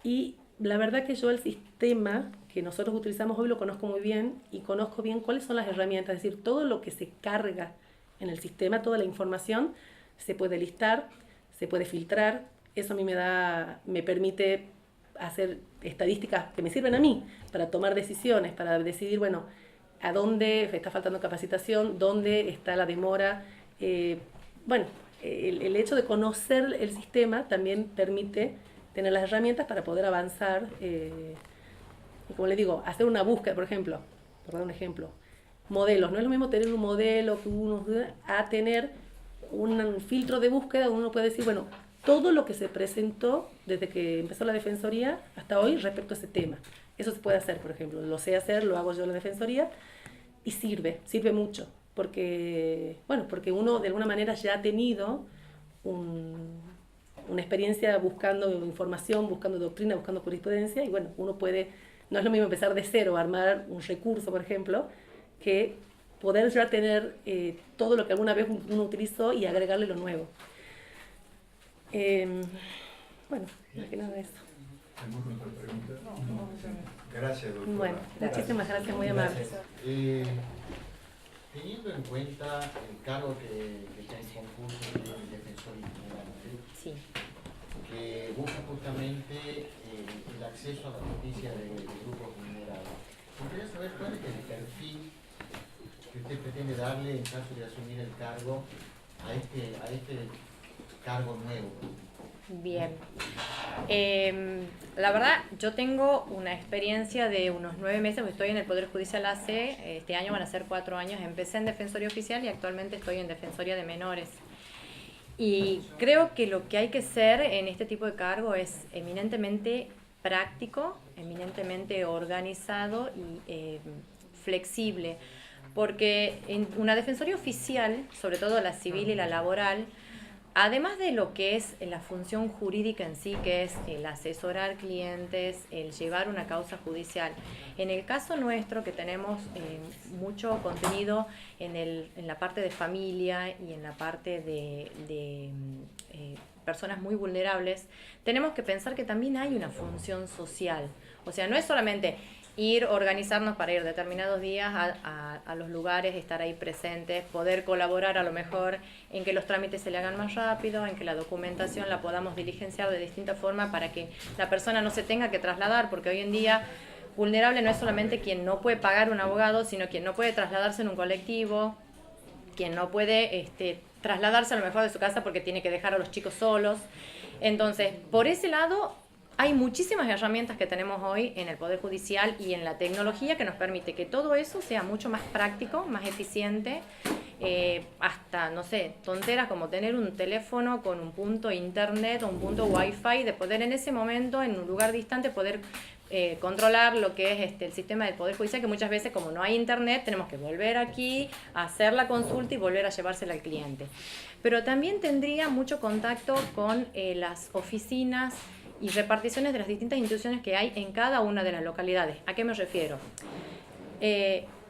Y la verdad que yo el sistema que nosotros utilizamos hoy lo conozco muy bien y conozco bien cuáles son las herramientas, es decir, todo lo que se carga en el sistema, toda la información se puede listar, se puede filtrar. Eso a mí me permite hacer estadísticas que me sirven a mí para tomar decisiones, para decidir, bueno, a dónde está faltando capacitación, dónde está la demora. Bueno, el hecho de conocer el sistema también permite tener las herramientas para poder avanzar. Y como les digo, hacer una búsqueda, por ejemplo, por dar un ejemplo, modelos. No es lo mismo tener un modelo a tener un filtro de búsqueda donde uno puede decir, bueno, todo lo que se presentó desde que empezó la Defensoría hasta hoy respecto a ese tema. Eso se puede hacer, por ejemplo. Lo sé hacer, lo hago yo en la Defensoría y sirve mucho. Porque uno de alguna manera ya ha tenido una experiencia buscando información, buscando doctrina, buscando jurisprudencia y bueno, uno puede, no es lo mismo empezar de cero, armar un recurso, por ejemplo, que poder ya tener todo lo que alguna vez uno utilizó y agregarle lo nuevo. Bueno, más que nada eso. ¿Alguna otra pregunta? Gracias, doctora. Bueno, muchísimas gracias, muy amables. Teniendo en cuenta el cargo que está en concurso del defensor itinerante, sí, que busca justamente el acceso a la justicia de grupos vulnerables, me gustaría saber cuál es el perfil que usted pretende darle en caso de asumir el cargo a este cargo nuevo. Bien. La verdad, yo tengo una experiencia de unos 9 meses, porque estoy en el Poder Judicial hace, este año van a ser 4 años, empecé en Defensoría Oficial y actualmente estoy en Defensoría de Menores. Y creo que lo que hay que ser en este tipo de cargo es eminentemente práctico, eminentemente organizado y flexible, porque en una Defensoría Oficial, sobre todo la civil y la laboral, además de lo que es la función jurídica en sí, que es el asesorar clientes, el llevar una causa judicial, en el caso nuestro que tenemos mucho contenido en la parte de familia y en la parte de personas muy vulnerables, tenemos que pensar que también hay una función social. O sea, no es solamente organizarnos para ir determinados días a los lugares, estar ahí presentes, poder colaborar a lo mejor en que los trámites se le hagan más rápido, en que la documentación la podamos diligenciar de distinta forma para que la persona no se tenga que trasladar, porque hoy en día vulnerable no es solamente quien no puede pagar un abogado, sino quien no puede trasladarse en un colectivo, quien no puede trasladarse a lo mejor de su casa porque tiene que dejar a los chicos solos. Entonces, por ese lado, hay muchísimas herramientas que tenemos hoy en el Poder Judicial y en la tecnología que nos permite que todo eso sea mucho más práctico, más eficiente, hasta, no sé, tonteras como tener un teléfono con un punto internet o un punto wifi, de poder en ese momento, en un lugar distante, poder controlar lo que es el sistema del Poder Judicial, que muchas veces, como no hay internet, tenemos que volver aquí a hacer la consulta y volver a llevársela al cliente. Pero también tendría mucho contacto con las oficinas y reparticiones de las distintas instituciones que hay en cada una de las localidades. ¿A qué me refiero?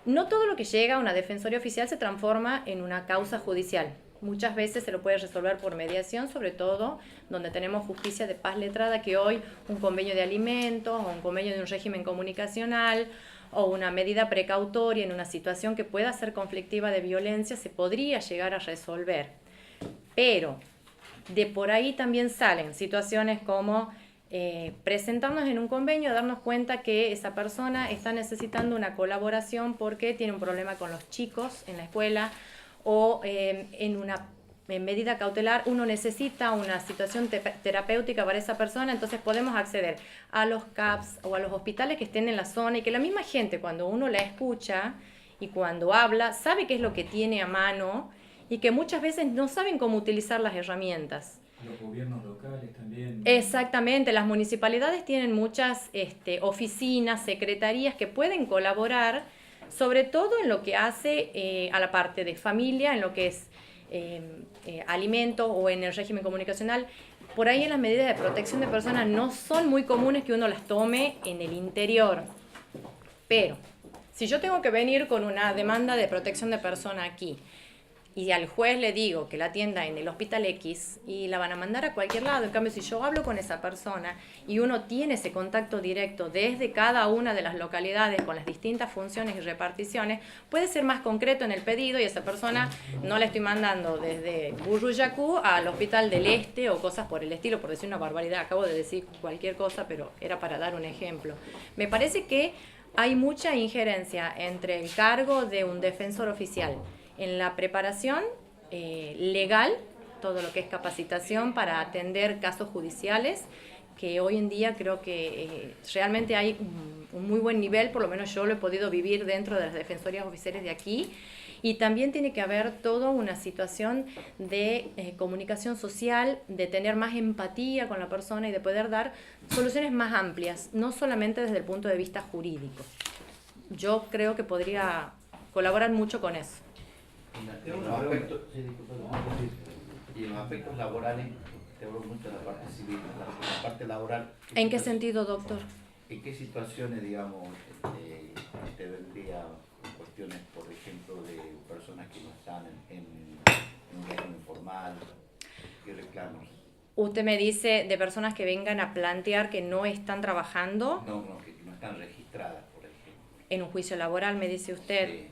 No todo lo que llega a una defensoría oficial se transforma en una causa judicial. Muchas veces se lo puede resolver por mediación, sobre todo donde tenemos justicia de paz letrada, que hoy un convenio de alimentos o un convenio de un régimen comunicacional o una medida precautoria en una situación que pueda ser conflictiva de violencia se podría llegar a resolver. Pero de por ahí también salen situaciones como presentarnos en un convenio, darnos cuenta que esa persona está necesitando una colaboración porque tiene un problema con los chicos en la escuela, o en una medida cautelar uno necesita una situación terapéutica para esa persona, entonces podemos acceder a los CAPS o a los hospitales que estén en la zona, y que la misma gente, cuando uno la escucha y cuando habla, sabe qué es lo que tiene a mano y que muchas veces no saben cómo utilizar las herramientas. Los gobiernos locales también. Exactamente, las municipalidades tienen muchas oficinas, secretarías que pueden colaborar, sobre todo en lo que hace a la parte de familia, en lo que es alimentos o en el régimen comunicacional. Por ahí en las medidas de protección de personas no son muy comunes que uno las tome en el interior. Pero si yo tengo que venir con una demanda de protección de persona aquí, y al juez le digo que la atienda en el hospital X y la van a mandar a cualquier lado, en cambio si yo hablo con esa persona y uno tiene ese contacto directo desde cada una de las localidades con las distintas funciones y reparticiones, puede ser más concreto en el pedido y esa persona no la estoy mandando desde Buruyacú al Hospital del Este o cosas por el estilo, por decir una barbaridad. Acabo de decir cualquier cosa, pero era para dar un ejemplo. Me parece que hay mucha injerencia entre el cargo de un defensor oficial en la preparación legal, todo lo que es capacitación para atender casos judiciales, que hoy en día creo que realmente hay un muy buen nivel, por lo menos yo lo he podido vivir dentro de las defensorías oficiales de aquí, y también tiene que haber toda una situación de comunicación social, de tener más empatía con la persona y de poder dar soluciones más amplias, no solamente desde el punto de vista jurídico. Yo creo que podría colaborar mucho con eso. Y en los aspectos laborales, te hablo mucho de la parte civil, la parte laboral. ¿En qué sentido, doctor? ¿En qué situaciones, digamos, te vendría cuestiones, por ejemplo, de personas que no están en un régimen informal? ¿Qué reclamos? Usted me dice de personas que vengan a plantear que no están trabajando. No, que no están registradas, por ejemplo. En un juicio laboral, me dice usted. Sí.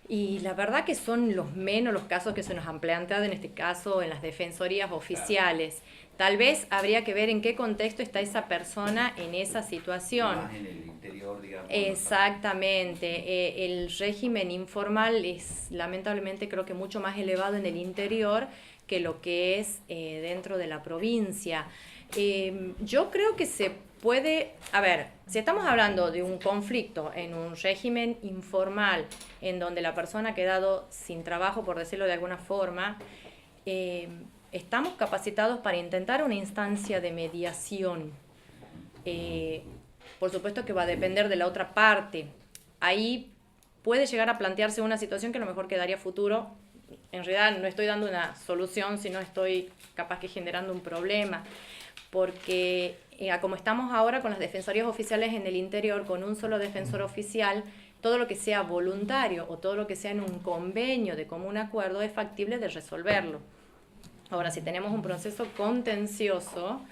Y la verdad que son los menos los casos que se nos han planteado en este caso en las defensorías oficiales. Tal vez habría que ver en qué contexto está esa persona en esa situación. Más en el interior mediador, digamos. Exactamente. El régimen informal es lamentablemente creo que mucho más elevado en el interior que lo que es dentro de la provincia. Yo creo que se puede, a ver, si estamos hablando de un conflicto en un régimen informal en donde la persona ha quedado sin trabajo, por decirlo de alguna forma, estamos capacitados para intentar una instancia de mediación. Por supuesto que va a depender de la otra parte. Ahí puede llegar a plantearse una situación que a lo mejor quedaría futuro. En realidad no estoy dando una solución, sino estoy capaz que generando un problema. Porque como estamos ahora con las defensorías oficiales en el interior, con un solo defensor oficial, todo lo que sea voluntario o todo lo que sea en un convenio de común acuerdo es factible de resolverlo. Ahora, si tenemos un proceso contencioso,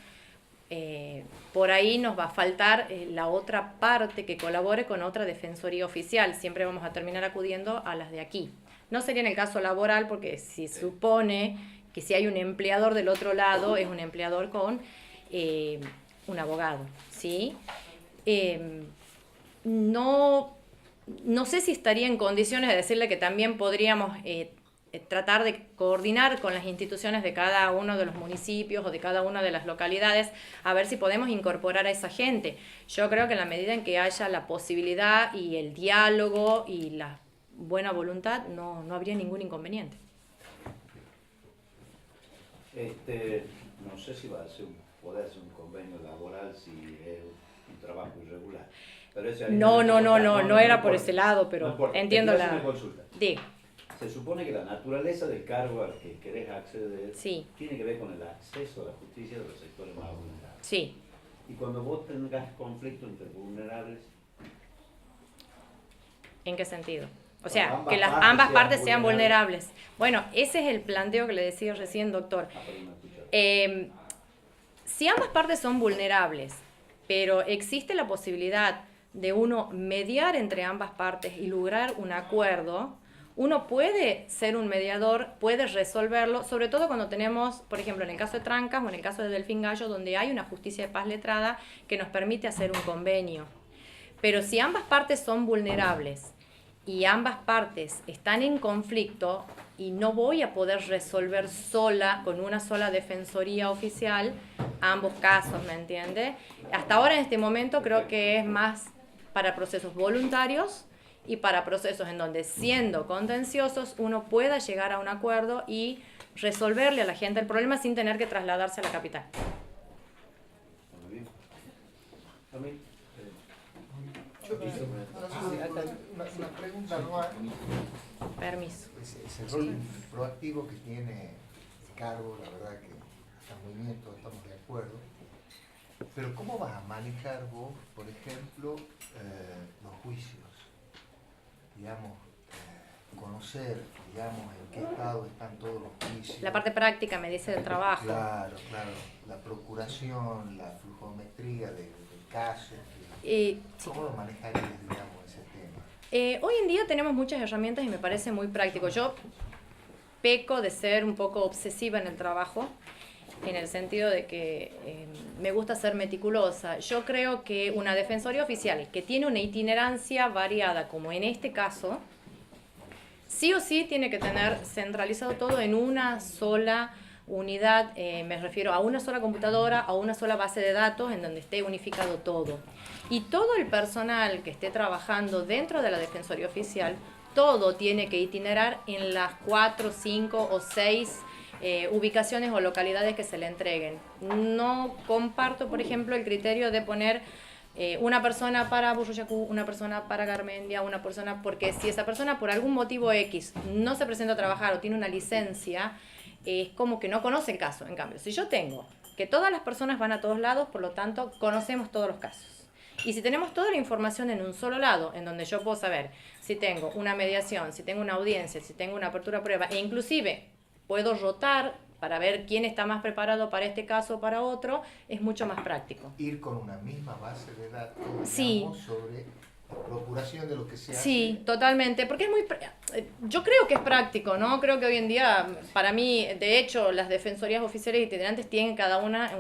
por ahí nos va a faltar la otra parte que colabore con otra defensoría oficial. Siempre vamos a terminar acudiendo a las de aquí. No sería en el caso laboral, porque se supone que si hay un empleador del otro lado, es un empleador con un abogado, ¿sí? No sé si estaría en condiciones de decirle que también podríamos tratar de coordinar con las instituciones de cada uno de los municipios o de cada una de las localidades a ver si podemos incorporar a esa gente. Yo creo que en la medida en que haya la posibilidad y el diálogo y la buena voluntad, no habría ningún inconveniente. No sé si va a poder ser un convenio laboral si es un trabajo irregular. Pero no era por ese lado, pero no entiendo la... consulta. Digo. Se supone que la naturaleza del cargo al que querés acceder sí. tiene que ver con el acceso a la justicia de los sectores más vulnerables. Sí. Y cuando vos tengas conflicto entre vulnerables... ¿En qué sentido? O sea, que ambas partes sean vulnerables. Bueno, ese es el planteo que le decía recién, doctor. Si ambas partes son vulnerables, pero existe la posibilidad de uno mediar entre ambas partes y lograr un acuerdo, uno puede ser un mediador, puede resolverlo, sobre todo cuando tenemos, por ejemplo, en el caso de Trancas o en el caso de Delfín Gallo, donde hay una justicia de paz letrada que nos permite hacer un convenio. Pero si ambas partes son vulnerables y ambas partes están en conflicto y no voy a poder resolver sola, con una sola defensoría oficial, ambos casos, ¿me entiende? Hasta ahora, en este momento, creo que es más para procesos voluntarios y para procesos en donde, siendo contenciosos, uno pueda llegar a un acuerdo y resolverle a la gente el problema sin tener que trasladarse a la capital. Muy bien. ¿A mí? Una pregunta, Noa. Permiso. Ese rol proactivo que tiene el cargo, la verdad que hasta el movimiento estamos de acuerdo. Pero ¿cómo vas a manejar vos, por ejemplo, los juicios? Digamos, conocer, digamos, en qué estado están todos los juicios. La parte práctica, me dice, del trabajo. Claro, la procuración, la flujometría del caso. ¿Cómo lo manejarías, digamos, ese tema? Hoy en día tenemos muchas herramientas y me parece muy práctico. Yo peco de ser un poco obsesiva en el trabajo, en el sentido de que me gusta ser meticulosa. Yo creo que una defensoría oficial que tiene una itinerancia variada, como en este caso, sí o sí tiene que tener centralizado todo en una sola unidad, me refiero a una sola computadora, a una sola base de datos en donde esté unificado todo. Y todo el personal que esté trabajando dentro de la defensoría oficial, todo tiene que itinerar en las 4, 5 o 6 ubicaciones o localidades que se le entreguen. No comparto, por ejemplo, el criterio de poner una persona para Burruchacu, una persona para Garmendia, una persona, porque si esa persona por algún motivo X no se presenta a trabajar o tiene una licencia, es como que no conoce el caso. En cambio, si yo tengo que todas las personas van a todos lados, por lo tanto, conocemos todos los casos. Y si tenemos toda la información en un solo lado, en donde yo puedo saber si tengo una mediación, si tengo una audiencia, si tengo una apertura a prueba, e inclusive puedo rotar para ver quién está más preparado para este caso o para otro, es mucho más práctico. Ir con una misma base de datos, sí, digamos, sobre la procuración de lo que se hace. Sí, totalmente, porque es muy... Yo creo que es práctico, ¿no? Creo que hoy en día, para mí, de hecho, las defensorías oficiales itinerantes tienen cada una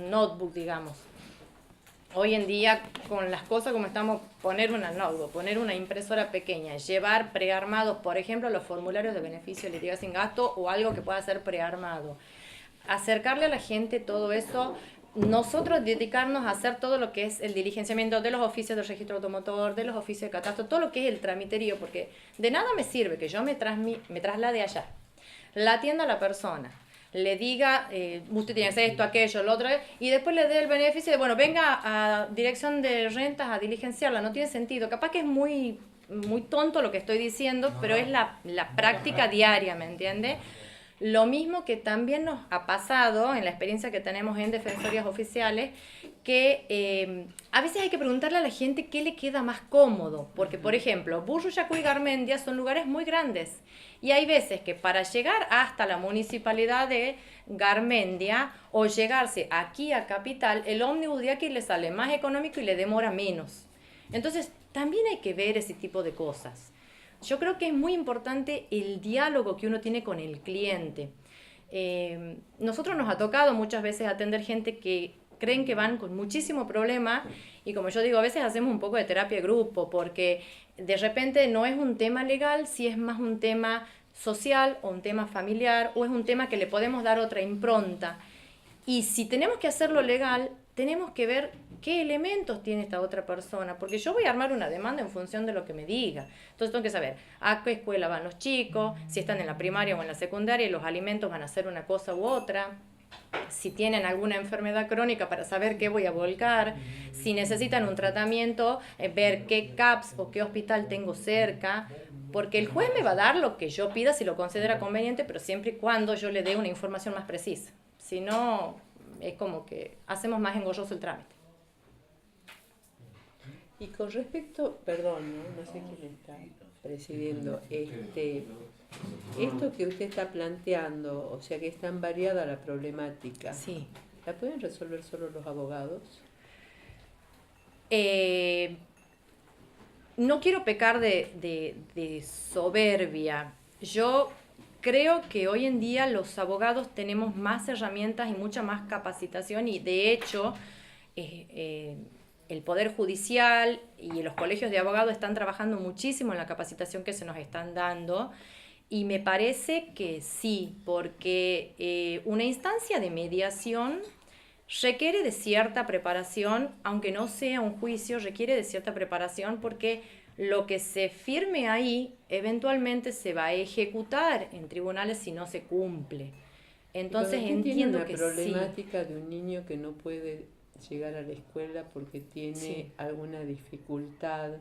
notebook, digamos. hoy en día, con las cosas como estamos, poner una notebook, poner una impresora pequeña, llevar prearmados, por ejemplo, los formularios de beneficio de litigation sin gasto o algo que pueda ser prearmado. Acercarle a la gente todo eso, nosotros dedicarnos a hacer todo lo que es el diligenciamiento de los oficios de registro automotor, de los oficios de catastro, todo lo que es el tramiterío, porque de nada me sirve que yo me traslade allá, la atienda a la persona, le diga, usted tiene que hacer esto, aquello, lo otro, y después le dé el beneficio de, bueno, venga a dirección de rentas a diligenciarla. No tiene sentido. Capaz que es muy tonto lo que estoy diciendo, pero es la práctica diaria, ¿me entiende? Lo mismo que también nos ha pasado en la experiencia que tenemos en defensorías oficiales, que a veces hay que preguntarle a la gente qué le queda más cómodo, porque por ejemplo, Burruchacu y Garmendia son lugares muy grandes y hay veces que para llegar hasta la municipalidad de Garmendia o llegarse aquí a Capital, el ómnibus de aquí le sale más económico y le demora menos. Entonces también hay que ver ese tipo de cosas. Yo creo que es muy importante el diálogo que uno tiene con el cliente. Nosotros nos ha tocado muchas veces atender gente que creen que van con muchísimo problema y como yo digo, a veces hacemos un poco de terapia de grupo porque de repente no es un tema legal, si es más un tema social o un tema familiar o es un tema que le podemos dar otra impronta. Y si tenemos que hacerlo legal, tenemos que ver qué elementos tiene esta otra persona, porque yo voy a armar una demanda en función de lo que me diga. Entonces tengo que saber a qué escuela van los chicos, si están en la primaria o en la secundaria y los alimentos van a ser una cosa u otra, si tienen alguna enfermedad crónica para saber qué voy a volcar, si necesitan un tratamiento, ver qué CAPS o qué hospital tengo cerca, porque el juez me va a dar lo que yo pida si lo considera conveniente, pero siempre y cuando yo le dé una información más precisa. Si no, es como que hacemos más engorroso el trámite. Y con respecto, perdón, no sé quién está presidiendo, esto que usted está planteando, o sea que es tan variada la problemática, sí. ¿La pueden resolver solo los abogados? No quiero pecar de soberbia. Yo creo que hoy en día los abogados tenemos más herramientas y mucha más capacitación y de hecho el Poder Judicial y los colegios de abogados están trabajando muchísimo en la capacitación que se nos están dando y me parece que sí, porque una instancia de mediación requiere de cierta preparación, aunque no sea un juicio, requiere de cierta preparación porque lo que se firme ahí eventualmente se va a ejecutar en tribunales si no se cumple. Entonces entiendo que sí. ¿Tiene una problemática de un niño que no puede llegar a la escuela porque tiene alguna dificultad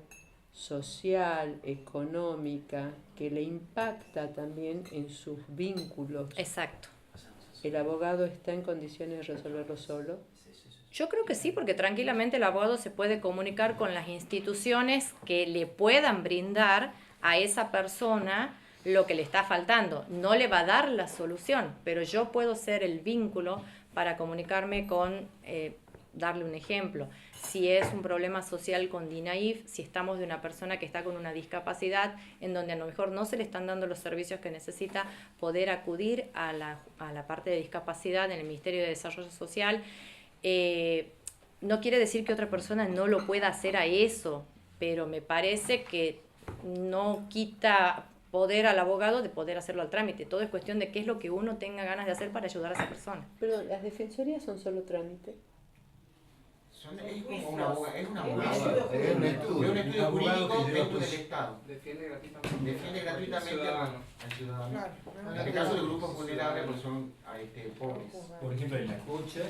social, económica, que le impacta también en sus vínculos? Exacto. ¿El abogado está en condiciones de resolverlo solo? Yo creo que sí, porque tranquilamente el abogado se puede comunicar con las instituciones que le puedan brindar a esa persona lo que le está faltando. No le va a dar la solución, pero yo puedo ser el vínculo para comunicarme con, darle un ejemplo, si es un problema social con DINAIF, si estamos de una persona que está con una discapacidad en donde a lo mejor no se le están dando los servicios que necesita, poder acudir a la parte de discapacidad en el Ministerio de Desarrollo Social. No quiere decir que otra persona no lo pueda hacer a eso, pero me parece que no quita poder al abogado de poder hacerlo al trámite. Todo es cuestión de qué es lo que uno tenga ganas de hacer para ayudar a esa persona. Pero las defensorías son solo trámite. Es como un abogado, es un estudio jurídico dentro del Estado. Defiende gratuitamente al ciudadano. En el caso de grupos vulnerables, pues son pobres. Por ejemplo, en la Concha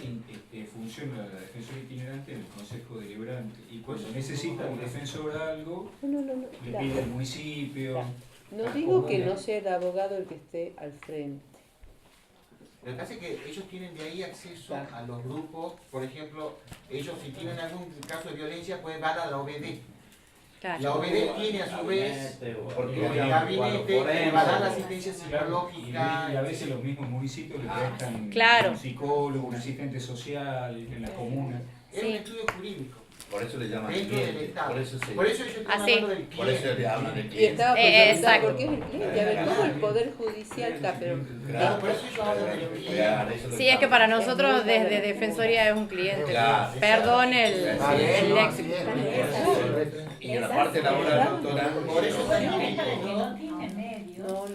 funciona la defensoría itinerante en el Consejo Deliberante. Y cuando necesita un defensor algo, le pide al municipio. No digo que no sea el abogado el que esté al frente. Lo que pasa es que ellos tienen de ahí acceso a los grupos, por ejemplo, ellos si tienen algún caso de violencia pueden dar a la OBD. Claro. La OBD tiene a su vez el gabinete que va a dar la asistencia psicológica. Y a veces los mismos municipios le prestan un psicólogo, un asistente social en la comuna. Es un estudio jurídico. Por eso le llaman dentro del cliente. Estado. Por eso, Por eso yo estoy Así. hablando del por eso cliente. le hablan de Y cliente. estaba por preguntar exacto. por qué es el cliente. A ver, ¿cómo el Poder Judicial está? Pero Claro, por eso yo hablo del cliente. Claro, eso Sí, es que para nosotros desde Defensoría es un cliente. Claro. Perdón el léxico. Y en la parte laboral, doctora, Por eso está escrito. no. Por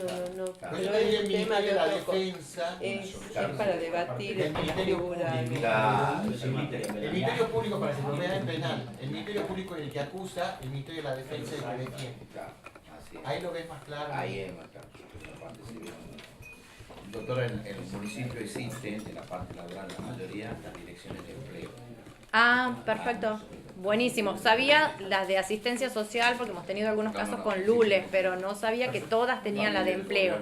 Pero eso te digo, es el un tema Ministerio de la de otro Defensa, es para debatir el esta Ministerio figura. claro, el Ministerio Público para que se lo vea en penal. El Ministerio Público es el que acusa, el Ministerio de la Defensa es el que defiende. así es. Ahí lo ves más claro. Ahí es más claro. Esa parte sí. Doctora, en el municipio existen, en la parte laboral, la mayoría, las direcciones de empleo. Ah, perfecto. Buenísimo. Sabía las de asistencia social porque hemos tenido algunos casos con Lules, pero no sabía que todas tenían la de empleo.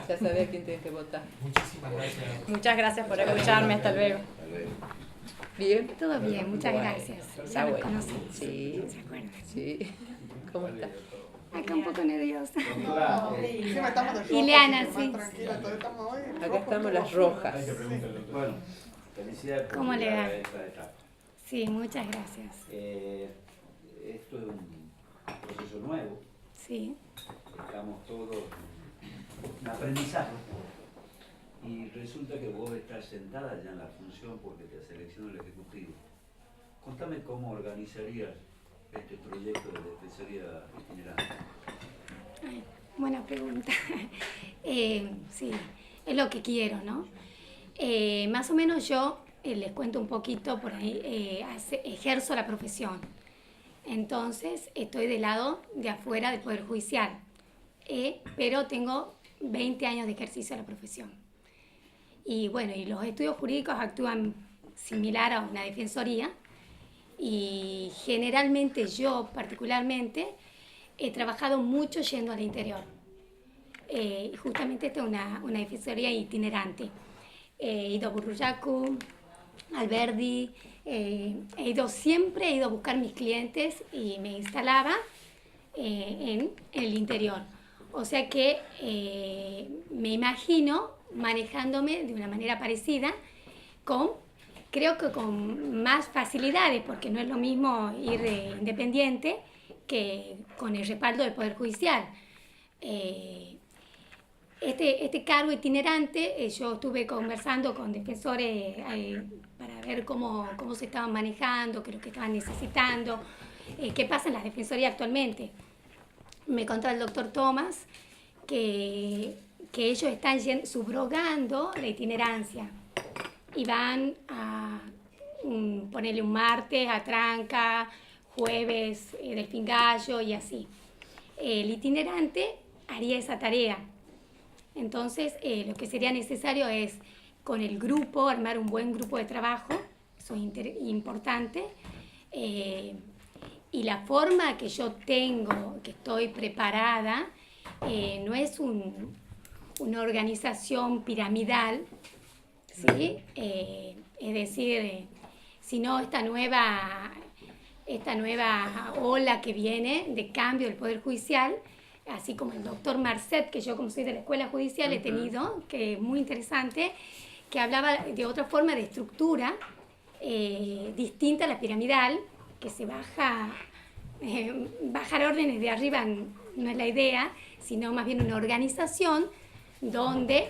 Ya sabía quién tiene que votar. Muchísimas gracias. Muchas gracias por escucharme. Hasta luego. ¿Bien? Todo bien, muchas gracias. Ya los conocí. Sí, ¿Se acuerdan? sí. ¿Cómo está? Acá un poco nerviosa. Encima estamos de rojo, Ileana, así que sí. más tranquila, entonces estamos hoy Acá rojo, estamos las rojo. rojas. Bueno, felicidades por ¿Cómo le llegar va? a esta etapa. Sí, muchas gracias. Esto es un proceso nuevo, Sí. estamos todos en aprendizaje y resulta que vos estás sentada ya en la función porque te seleccionó el Ejecutivo. Contame cómo organizarías este proyecto de defensoría itinerante. Ay, buena pregunta. Sí, es lo que quiero, ¿no? Más o menos yo les cuento un poquito por ahí, ejerzo la profesión. Entonces, estoy del lado de afuera del Poder Judicial, pero tengo 20 años de ejercicio de la profesión. Y bueno, y los estudios jurídicos actúan similar a una defensoría. Y generalmente yo, particularmente, he trabajado mucho yendo al interior. Y justamente esta es una defensoría itinerante. He ido a Burruyacu, Alberdi, siempre he ido a buscar mis clientes y me instalaba en el interior. O sea que me imagino manejándome de una manera parecida creo que con más facilidades, porque no es lo mismo ir independiente que con el respaldo del Poder Judicial. Este cargo itinerante, yo estuve conversando con defensores para ver cómo se estaban manejando, qué es lo que estaban necesitando, qué pasa en las defensorías actualmente. Me contó el doctor Tomás que ellos están subrogando la itinerancia y van a ponerle un martes a Tranca, jueves del Pingallo y así. El itinerante haría esa tarea. Entonces, lo que sería necesario es con el grupo, armar un buen grupo de trabajo, eso es importante, y la forma que yo tengo, que estoy preparada, no es una organización piramidal, ¿sí? Es decir, sino esta nueva ola que viene de cambio del Poder Judicial, así como el doctor Marcet, que yo como soy de la Escuela Judicial he tenido, que es muy interesante, que hablaba de otra forma de estructura distinta a la piramidal, que se bajar órdenes de arriba no es la idea, sino más bien una organización donde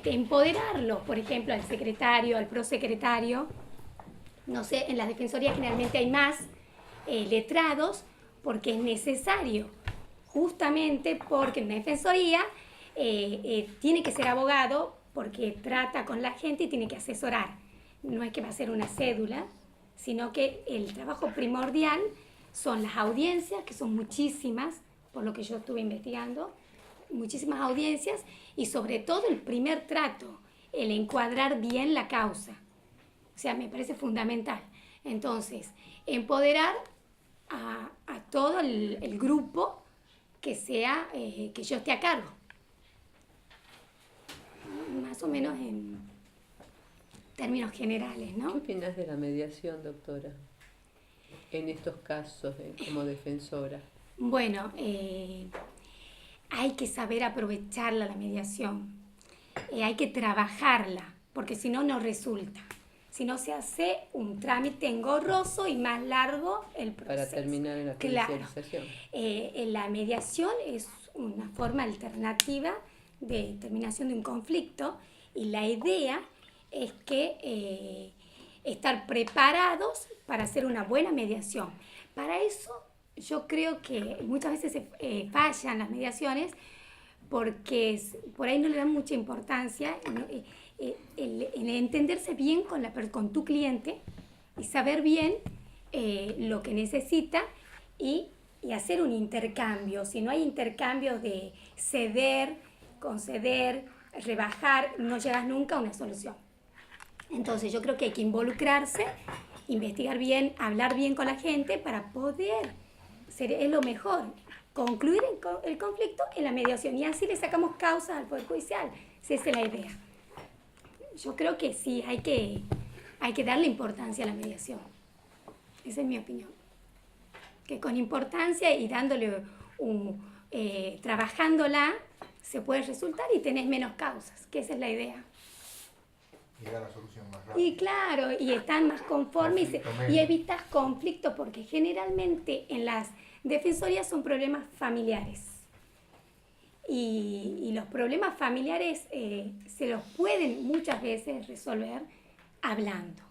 empoderarlo, por ejemplo, al secretario, al prosecretario. No sé, en las defensorías generalmente hay más letrados porque es necesario, justamente porque en una defensoría tiene que ser abogado porque trata con la gente y tiene que asesorar. No es que va a ser una cédula, sino que el trabajo primordial son las audiencias, que son muchísimas, por lo que yo estuve investigando, muchísimas audiencias, y sobre todo el primer trato, el encuadrar bien la causa. O sea, me parece fundamental. Entonces, empoderar a todo el grupo que yo esté a cargo. Más o menos en términos generales, ¿no? ¿Qué opinas de la mediación, doctora, en estos casos como defensora? Bueno, hay que saber aprovecharla, la mediación. Hay que trabajarla, porque si no, no resulta. sino se hace un trámite engorroso y más largo el proceso. Para terminar en la judicialización. Claro. La mediación es una forma alternativa de terminación de un conflicto y la idea es que estar preparados para hacer una buena mediación. Para eso yo creo que muchas veces fallan las mediaciones porque por ahí no le dan mucha importancia en entenderse bien con tu cliente y saber bien lo que necesita y hacer un intercambio. Si no hay intercambio de ceder, conceder, rebajar, no llegas nunca a una solución. Entonces yo creo que hay que involucrarse, investigar bien, hablar bien con la gente para poder, es lo mejor, concluir el conflicto en la mediación y así le sacamos causas al Poder Judicial, si esa es la idea. Yo creo que sí, hay que darle importancia a la mediación. Esa es mi opinión. Que con importancia y dándole trabajándola se puede resultar y tenés menos causas, que esa es la idea. Llegar a la solución más rápida. Y claro, y están más conformes y evitas conflictos porque generalmente en las defensorías son problemas familiares. Y los problemas familiares se los pueden muchas veces resolver hablando.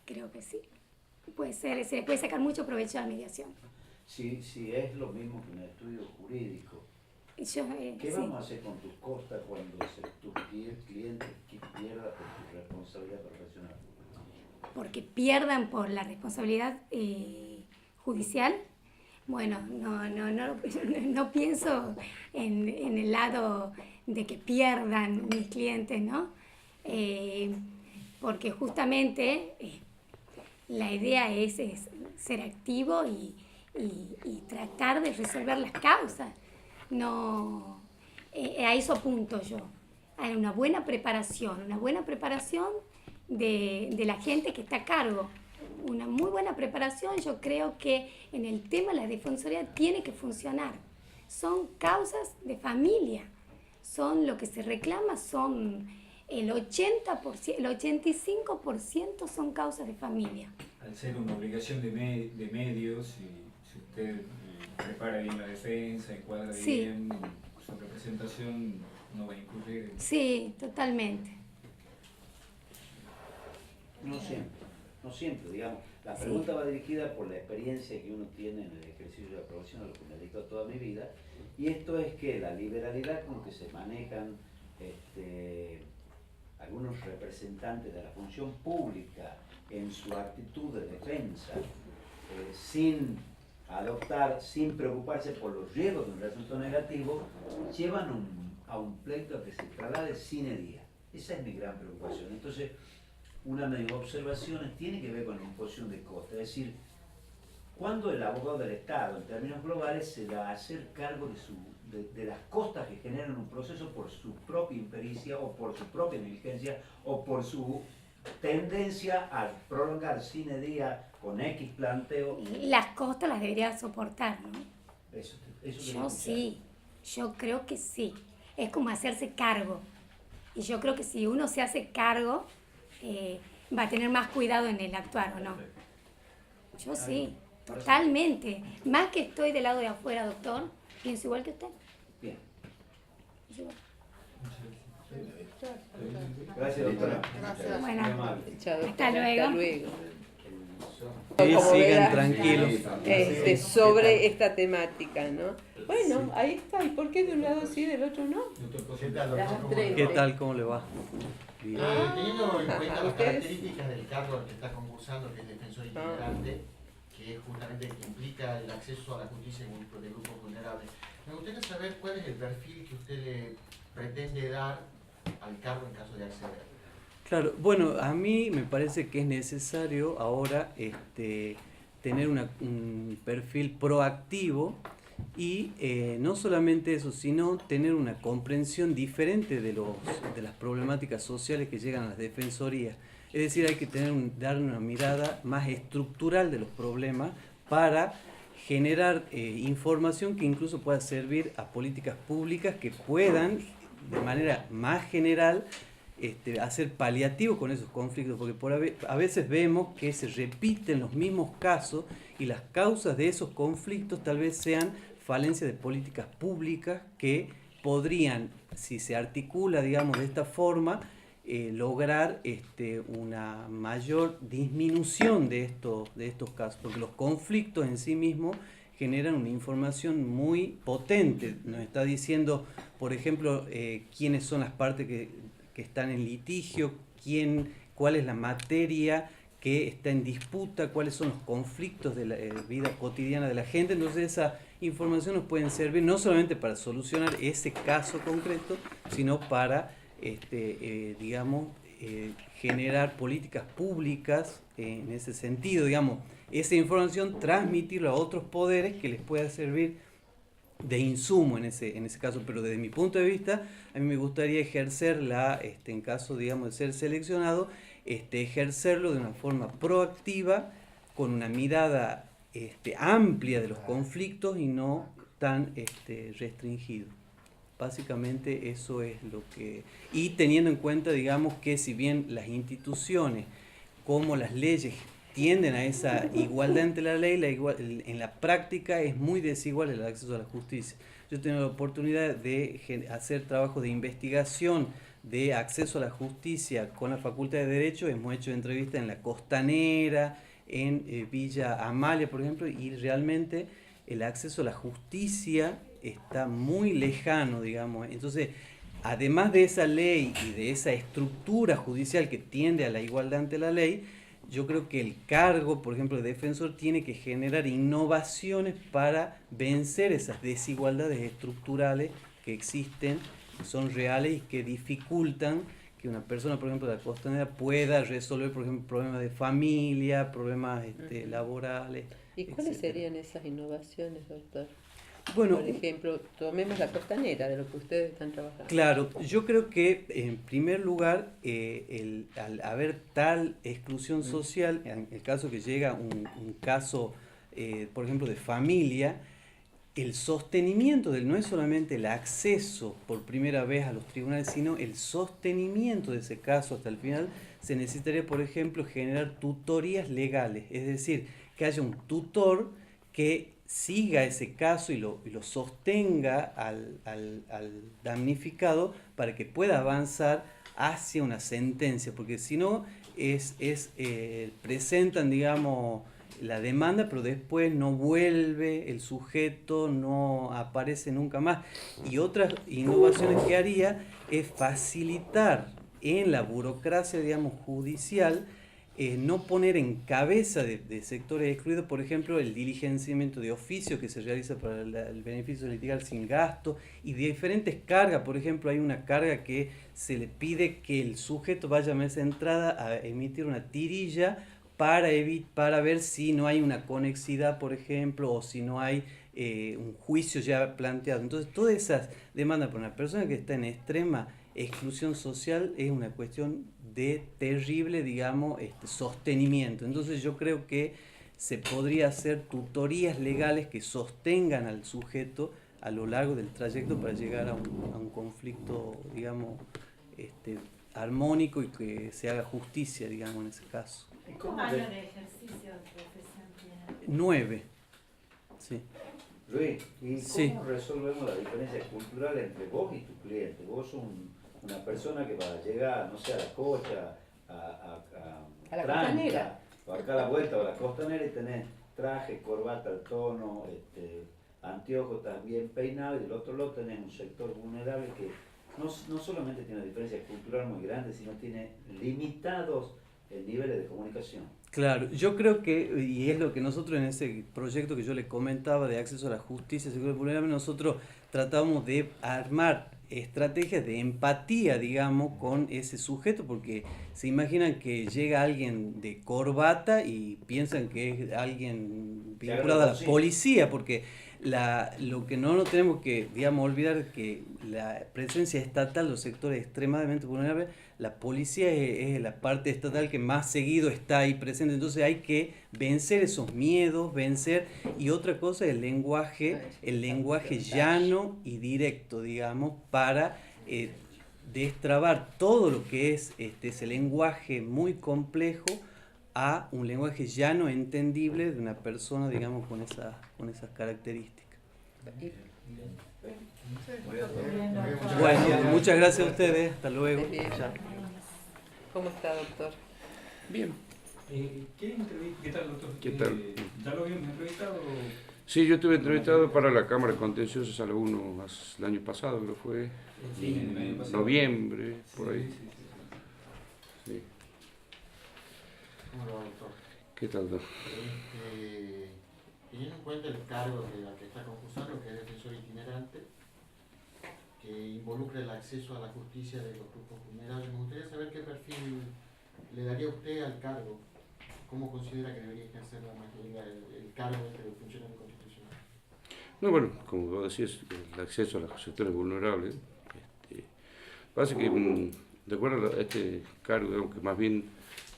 Creo que sí. Puede ser, se le puede sacar mucho provecho a la mediación. Sí, es lo mismo que un estudio jurídico. ¿Qué vamos a hacer con tus costas cuando tu cliente pierda por tu responsabilidad profesional? Porque pierdan por la responsabilidad judicial. Bueno, no pienso en el lado de que pierdan mis clientes, ¿no? Porque justamente la idea es ser activo y tratar de resolver las causas. No, a eso apunto yo, a una buena preparación de la gente que está a cargo. Una muy buena preparación, yo creo que en el tema de la defensoría tiene que funcionar. Son causas de familia, son lo que se reclama, son el 80%, el 85% son causas de familia. Al ser una obligación de medios, si usted prepara bien la defensa, encuadra bien su representación, no va a incurrir en... Sí, totalmente. No siempre, digamos. La pregunta va dirigida por la experiencia que uno tiene en el ejercicio de la profesión, a lo que me dedico toda mi vida, y esto es que la liberalidad con que se manejan algunos representantes de la función pública en su actitud de defensa, sin preocuparse por los riesgos de un resultado negativo, llevan a un pleito que se traslade sine die. Esa es mi gran preocupación. Entonces, una de mis observaciones tiene que ver con la imposición de costas, es decir, cuando el abogado del Estado, en términos globales, se da a hacer cargo de las costas que generan un proceso por su propia impericia o por su propia negligencia o por su tendencia a prolongar sine die con X planteo. Y las costas las debería soportar, ¿no? Eso yo sí, yo creo que sí. Es como hacerse cargo. Y yo creo que si uno se hace cargo, va a tener más cuidado en el actuar, ¿o no? Yo sí, totalmente. Más que estoy del lado de afuera, doctor, pienso igual que usted. Bien. Igual. Gracias, doctora. Gracias. Bueno, hasta luego. Sigan tranquilos. Sobre esta temática, ¿no? Bueno, ahí está. ¿Y por qué de un lado sí y del otro no? ¿Qué tal? ¿Cómo le va? Teniendo en cuenta las características del cargo al que está concursando, que es defensor itinerante, que es justamente el que implica el acceso a la justicia de grupos vulnerables, me gustaría saber cuál es el perfil que usted le pretende dar al cargo en caso de acceder. Claro, bueno, a mí me parece que es necesario ahora tener un perfil proactivo y no solamente eso, sino tener una comprensión diferente de las problemáticas sociales que llegan a las defensorías. Es decir, hay que dar una mirada más estructural de los problemas para generar información que incluso pueda servir a políticas públicas que puedan, de manera más general, hacer paliativo con esos conflictos, porque a veces vemos que se repiten los mismos casos y las causas de esos conflictos tal vez sean falencias de políticas públicas que podrían, si se articula, digamos, de esta forma, lograr una mayor disminución de estos casos, porque los conflictos en sí mismos generan una información muy potente. Nos está diciendo, por ejemplo, quiénes son las partes que están en litigio, cuál es la materia que está en disputa, cuáles son los conflictos de la vida cotidiana de la gente. Entonces esa información nos puede servir no solamente para solucionar ese caso concreto, sino para generar políticas públicas en ese sentido, digamos, esa información transmitirla a otros poderes que les pueda servir de insumo en ese caso. Pero desde mi punto de vista, a mí me gustaría ejercerla, en caso, digamos, de ser seleccionado, ejercerlo de una forma proactiva, con una mirada amplia de los conflictos y no tan restringido. Básicamente eso es lo que... Y teniendo en cuenta, digamos, que si bien las instituciones como las leyes tienden a esa igualdad ante la ley, en la práctica es muy desigual el acceso a la justicia. Yo he tenido la oportunidad de hacer trabajo de investigación de acceso a la justicia con la Facultad de Derecho. Hemos hecho entrevistas en La Costanera, en Villa Amalia, por ejemplo, y realmente el acceso a la justicia está muy lejano, digamos. Entonces, además de esa ley y de esa estructura judicial que tiende a la igualdad ante la ley, yo creo que el cargo, por ejemplo, de defensor tiene que generar innovaciones para vencer esas desigualdades estructurales que existen, que son reales y que dificultan que una persona, por ejemplo, de La Costanera pueda resolver, por ejemplo, problemas de familia, problemas laborales. ¿Y cuáles serían esas innovaciones, doctor? Bueno, por ejemplo, tomemos La Costanera, de lo que ustedes están trabajando. Claro, yo creo que en primer lugar, al haber tal exclusión social, en el caso que llega un caso, por ejemplo, de familia, el sostenimiento no es solamente el acceso por primera vez a los tribunales, sino el sostenimiento de ese caso hasta el final. Se necesitaría, por ejemplo, generar tutorías legales, es decir, que haya un tutor que siga ese caso y lo sostenga al damnificado para que pueda avanzar hacia una sentencia, porque si no presentan, digamos, la demanda, pero después no vuelve el sujeto, no aparece nunca más. Y otras innovaciones que haría es facilitar en la burocracia, digamos, judicial, no poner en cabeza de sectores excluidos, por ejemplo, el diligenciamiento de oficio que se realiza para el beneficio de litigar sin gasto, y de diferentes cargas. Por ejemplo, hay una carga que se le pide que el sujeto vaya a mesa de entrada a emitir una tirilla para ver si no hay una conexidad, por ejemplo, o si no hay un juicio ya planteado. Entonces, todas esas demandas por una persona que está en extrema exclusión social es una cuestión de terrible, digamos, sostenimiento. Entonces yo creo que se podría hacer tutorías legales que sostengan al sujeto a lo largo del trayecto para llegar a un conflicto, digamos, armónico y que se haga justicia, digamos, en ese caso. ¿Cuántos años de ejercicio de profesión tiene? 9. Sí. Luis, ¿y sí. cómo resolvemos la diferencia cultural entre vos y tu cliente? Vos sos una persona que va a llegar, no sé, a La Cocha, a la Costanera, o acá a la vuelta, o a La Costanera, y tenés traje, corbata al tono, anteojos también peinado, y del otro lado tenés un sector vulnerable que no solamente tiene una diferencia cultural muy grande, sino tiene limitados niveles de comunicación. Claro, yo creo que, y es lo que nosotros en ese proyecto que yo le comentaba de acceso a la justicia, sector vulnerable, nosotros tratamos de armar estrategias de empatía, digamos, con ese sujeto, porque se imaginan que llega alguien de corbata y piensan que es alguien vinculado a la policía, porque lo que no nos tenemos que, digamos, olvidar es que la presencia estatal, los sectores extremadamente vulnerables, la policía es la parte estatal que más seguido está ahí presente. Entonces hay que vencer esos miedos, y otra cosa es el lenguaje llano y directo, digamos, para destrabar todo lo que es ese lenguaje muy complejo a un lenguaje llano, entendible de una persona, digamos, con esas características. Bueno, muchas gracias a ustedes, hasta luego. ¿Cómo está, doctor? Bien. ¿Qué tal, doctor? ¿Qué tal? ¿Ya lo habían entrevistado? Sí, yo estuve entrevistado para la Cámara de Contenciosos Sala 1 el año pasado, creo que fue en noviembre, por ahí. Sí. ¿Cómo lo va, doctor? ¿Qué tal, doctor? Teniendo en cuenta el cargo al que está concursando, que es defensor itinerante, que involucra el acceso a la justicia de los grupos vulnerables, me gustaría saber qué perfil le daría usted al cargo. ¿Cómo considera que debería ejercer la mayoría el cargo de funcionario constitucional? No, bueno, como vos decías, el acceso a los sectores vulnerables. Pasa que, de acuerdo a este cargo, digamos, que más bien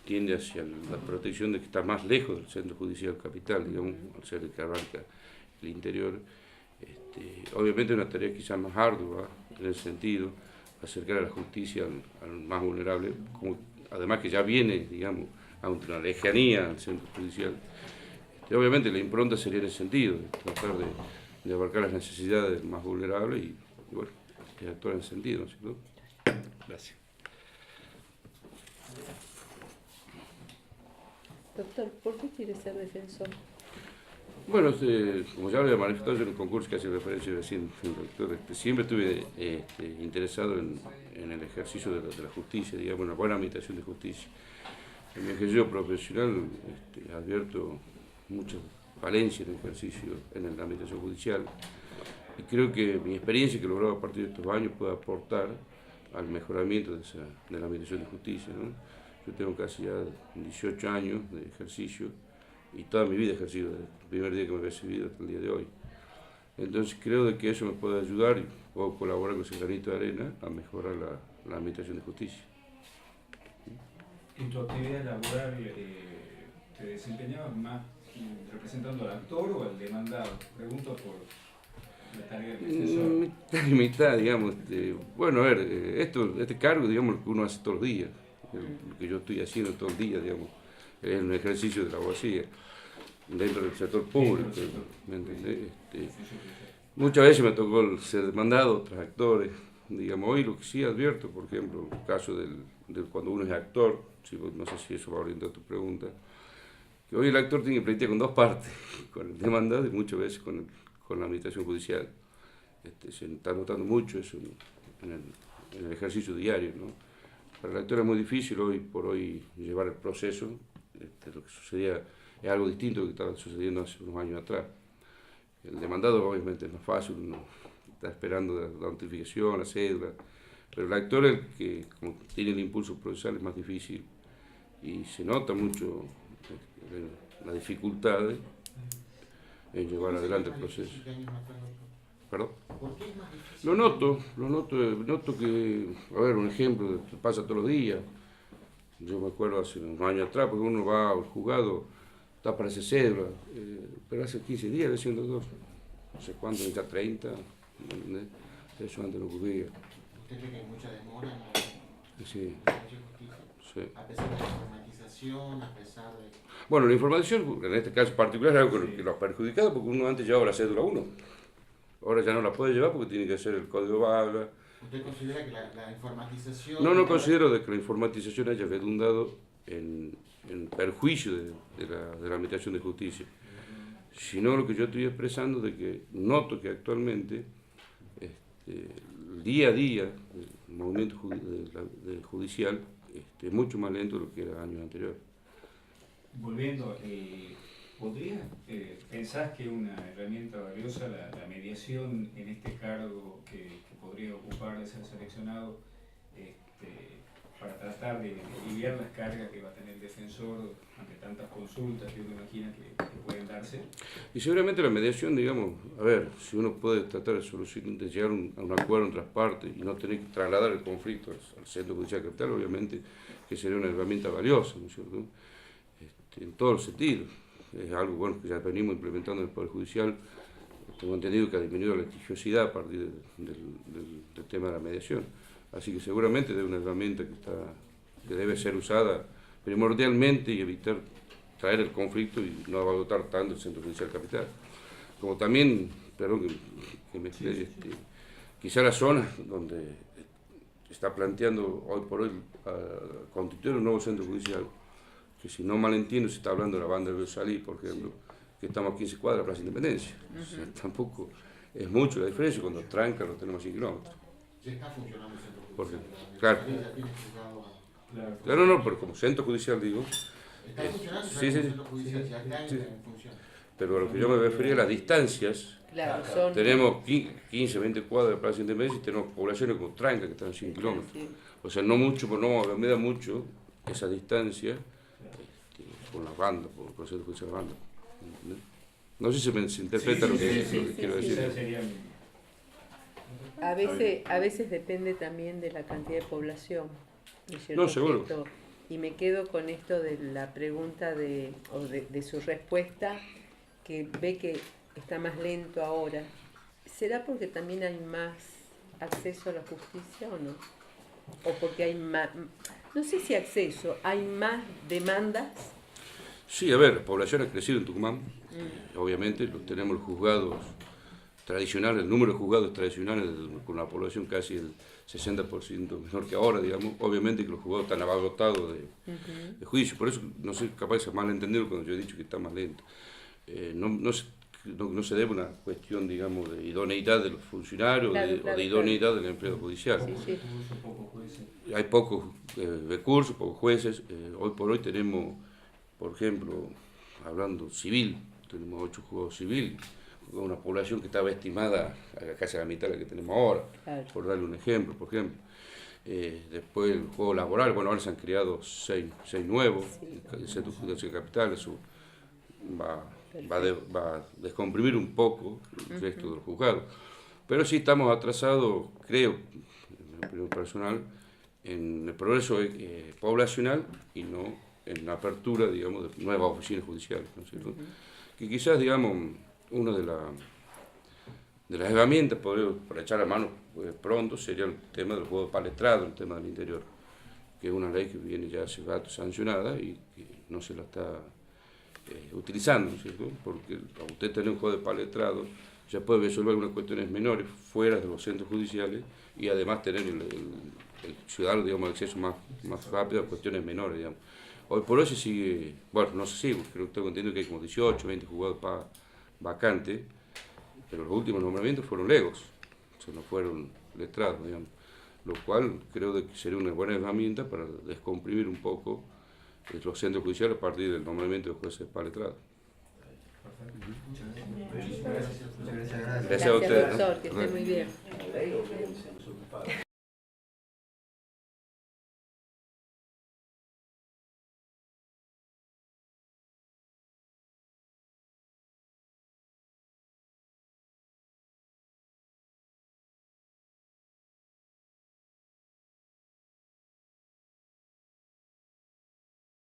tiende hacia la protección de que está más lejos del centro judicial capital, digamos, al ser el que abarca el interior. Obviamente una tarea quizás más ardua en ese sentido, acercar a la justicia al más vulnerable, como, además que ya viene, digamos, a una lejanía al centro judicial. Obviamente la impronta sería en ese sentido, de tratar de abarcar las necesidades del más vulnerable y bueno, actuar en ese sentido, ¿no es cierto? Gracias. Doctor, ¿por qué quiere ser defensor? Bueno, como ya lo había manifestado yo en el concurso que hace referencia recién, doctor, siempre estuve interesado en el ejercicio de la justicia, digamos, una buena administración de justicia. En mi ejercicio profesional advierto muchas falencias en el ejercicio, en la administración judicial, y creo que mi experiencia que he logrado a partir de estos años puede aportar al mejoramiento de la administración de justicia, ¿no? Yo tengo casi ya 18 años de ejercicio y toda mi vida he ejercido, desde el primer día que me he recibido hasta el día de hoy. Entonces creo de que eso me puede ayudar y puedo colaborar con ese granito de arena a mejorar la administración de justicia. ¿En tu actividad laboral te desempeñabas más representando al actor o al demandado? Pregunto por la tarea del defensor. Mitad, digamos. Bueno, a ver, este cargo, digamos, lo que uno hace todos los días, lo que yo estoy haciendo todo el día, digamos, es un ejercicio de la abogacía dentro del sector público, ¿me entendés? Muchas veces me tocó ser demandado, otros actores, digamos, hoy lo que sí advierto, por ejemplo, el caso de cuando uno es actor, no sé si eso va a orientar tu pregunta, que hoy el actor tiene que pleitear con dos partes, con el demandado y muchas veces con la administración judicial. Se está notando mucho eso en el ejercicio diario, ¿no? Para el actor es muy difícil hoy por hoy llevar el proceso, lo que sucedía es algo distinto a lo que estaba sucediendo hace unos años atrás. El demandado obviamente es más fácil, uno está esperando la notificación, la cédula, pero el actor, el que como tiene el impulso procesal, es más difícil y se nota mucho la dificultad en llevar adelante el proceso. ¿Perdón? Lo noto que, a ver, un ejemplo, pasa todos los días. Yo me acuerdo hace unos años atrás, porque uno va al juzgado, está para esa cédula, pero hace 15 días diciendo dos, no sé cuánto, ya 30, eso antes no ocurría. ¿Usted cree que hay mucha demora en la sí. Sí. A pesar de la informatización, a pesar de... Bueno, la información, en este caso particular, es algo que lo ha perjudicado, porque uno antes llevaba la cédula 1. Ahora ya no la puede llevar porque tiene que hacer el código barra. ¿Usted considera que la informatización... No considero de que la informatización haya redundado en perjuicio de la administración de justicia, sino lo que yo estoy expresando de que noto que actualmente día a día el movimiento judicial es mucho más lento de lo que era años anteriores. Volviendo, ¿pensás que una herramienta valiosa, la mediación en este cargo que podría ocupar de ser seleccionado para tratar de aliviar las cargas que va a tener el defensor ante tantas consultas que uno imagina que pueden darse? Y seguramente la mediación, digamos, a ver, si uno puede tratar de llegar a un acuerdo entre las partes y no tener que trasladar el conflicto al centro judicial capital, obviamente que sería una herramienta valiosa, ¿no es cierto? En todos los sentidos. Es algo bueno que ya venimos implementando en el Poder Judicial. Tengo entendido que ha disminuido la litigiosidad a partir del tema de la mediación. Así que seguramente es una herramienta que debe ser usada primordialmente y evitar traer el conflicto y no agotar tanto el Centro Judicial Capital. Como también, perdón que me explique, quizá la zona donde está planteando hoy por hoy constituir un nuevo centro judicial, que si no mal entiendo se está hablando de la banda de Salí, por ejemplo, que estamos a 15 cuadras de la Plaza Independencia. O sea, tampoco es mucho la diferencia cuando Tranca lo tenemos a 100 kilómetros. Ya está funcionando el centro Porque, judicial. claro. Claro, no, pero como centro judicial digo. Está funcionando sí. el centro judicial, ya está en función. Pero a lo que yo me refería a las distancias. Claro, son... Tenemos 15, 20 cuadras de Plaza Independencia y tenemos poblaciones como Tranca que están a 100 kilómetros. Sí. O sea, no mucho, pero no me da mucho esa distancia con las bandas, con el centro judicial de banda. No sé si se interpreta lo que quiero decir. A veces depende también de la cantidad de población. No, seguro. Y me quedo con esto de la pregunta de su respuesta, que ve que está más lento ahora. ¿Será porque también hay más acceso a la justicia o no? ¿O porque hay más, no sé si acceso, hay más demandas? Sí, a ver, la población ha crecido en Tucumán. Obviamente tenemos los juzgados tradicionales, el número de juzgados tradicionales con la población casi el 60% menor que ahora, digamos. Obviamente que los juzgados están abarrotados de juicio, por eso no sé, capaz de malentendido cuando yo he dicho que está más lento. No se debe a una cuestión, digamos, de idoneidad de los funcionarios o de idoneidad del empleado judicial. Sí. Hay pocos recursos, pocos jueces. Hoy por hoy tenemos, por ejemplo, hablando civil, tenemos 8 juzgados civiles, con una población que estaba estimada a casi a la mitad de la que tenemos ahora, por darle un ejemplo, por ejemplo. Después el juego laboral, bueno, ahora se han creado 6 nuevos, el Centro Judicial Capital, eso va a descomprimir un poco el resto de los juzgados. Pero sí estamos atrasados, creo, en mi opinión personal, en el progreso poblacional y no en la apertura, digamos, de nuevas oficinas judiciales, ¿no es cierto? Que quizás, digamos, una de las herramientas para echar a mano pronto sería el tema del juego de palestrado, el tema del interior, que es una ley que viene ya hace rato sancionada y que no se la está utilizando, ¿no es cierto? Porque a usted tener un juego de palestrado ya puede resolver algunas cuestiones menores fuera de los centros judiciales y además tener el ciudadano, digamos, acceso más rápido a cuestiones menores, digamos. Hoy por hoy se sigue, bueno, no se sigue, creo que tengo entendido que hay como 18, 20 juzgados vacantes, pero los últimos nombramientos fueron legos, o sea, no fueron letrados, digamos, lo cual creo que sería una buena herramienta para descomprimir un poco los centros judiciales a partir del nombramiento de jueces para letrados. Gracias a ustedes. Profesor, que esté muy bien.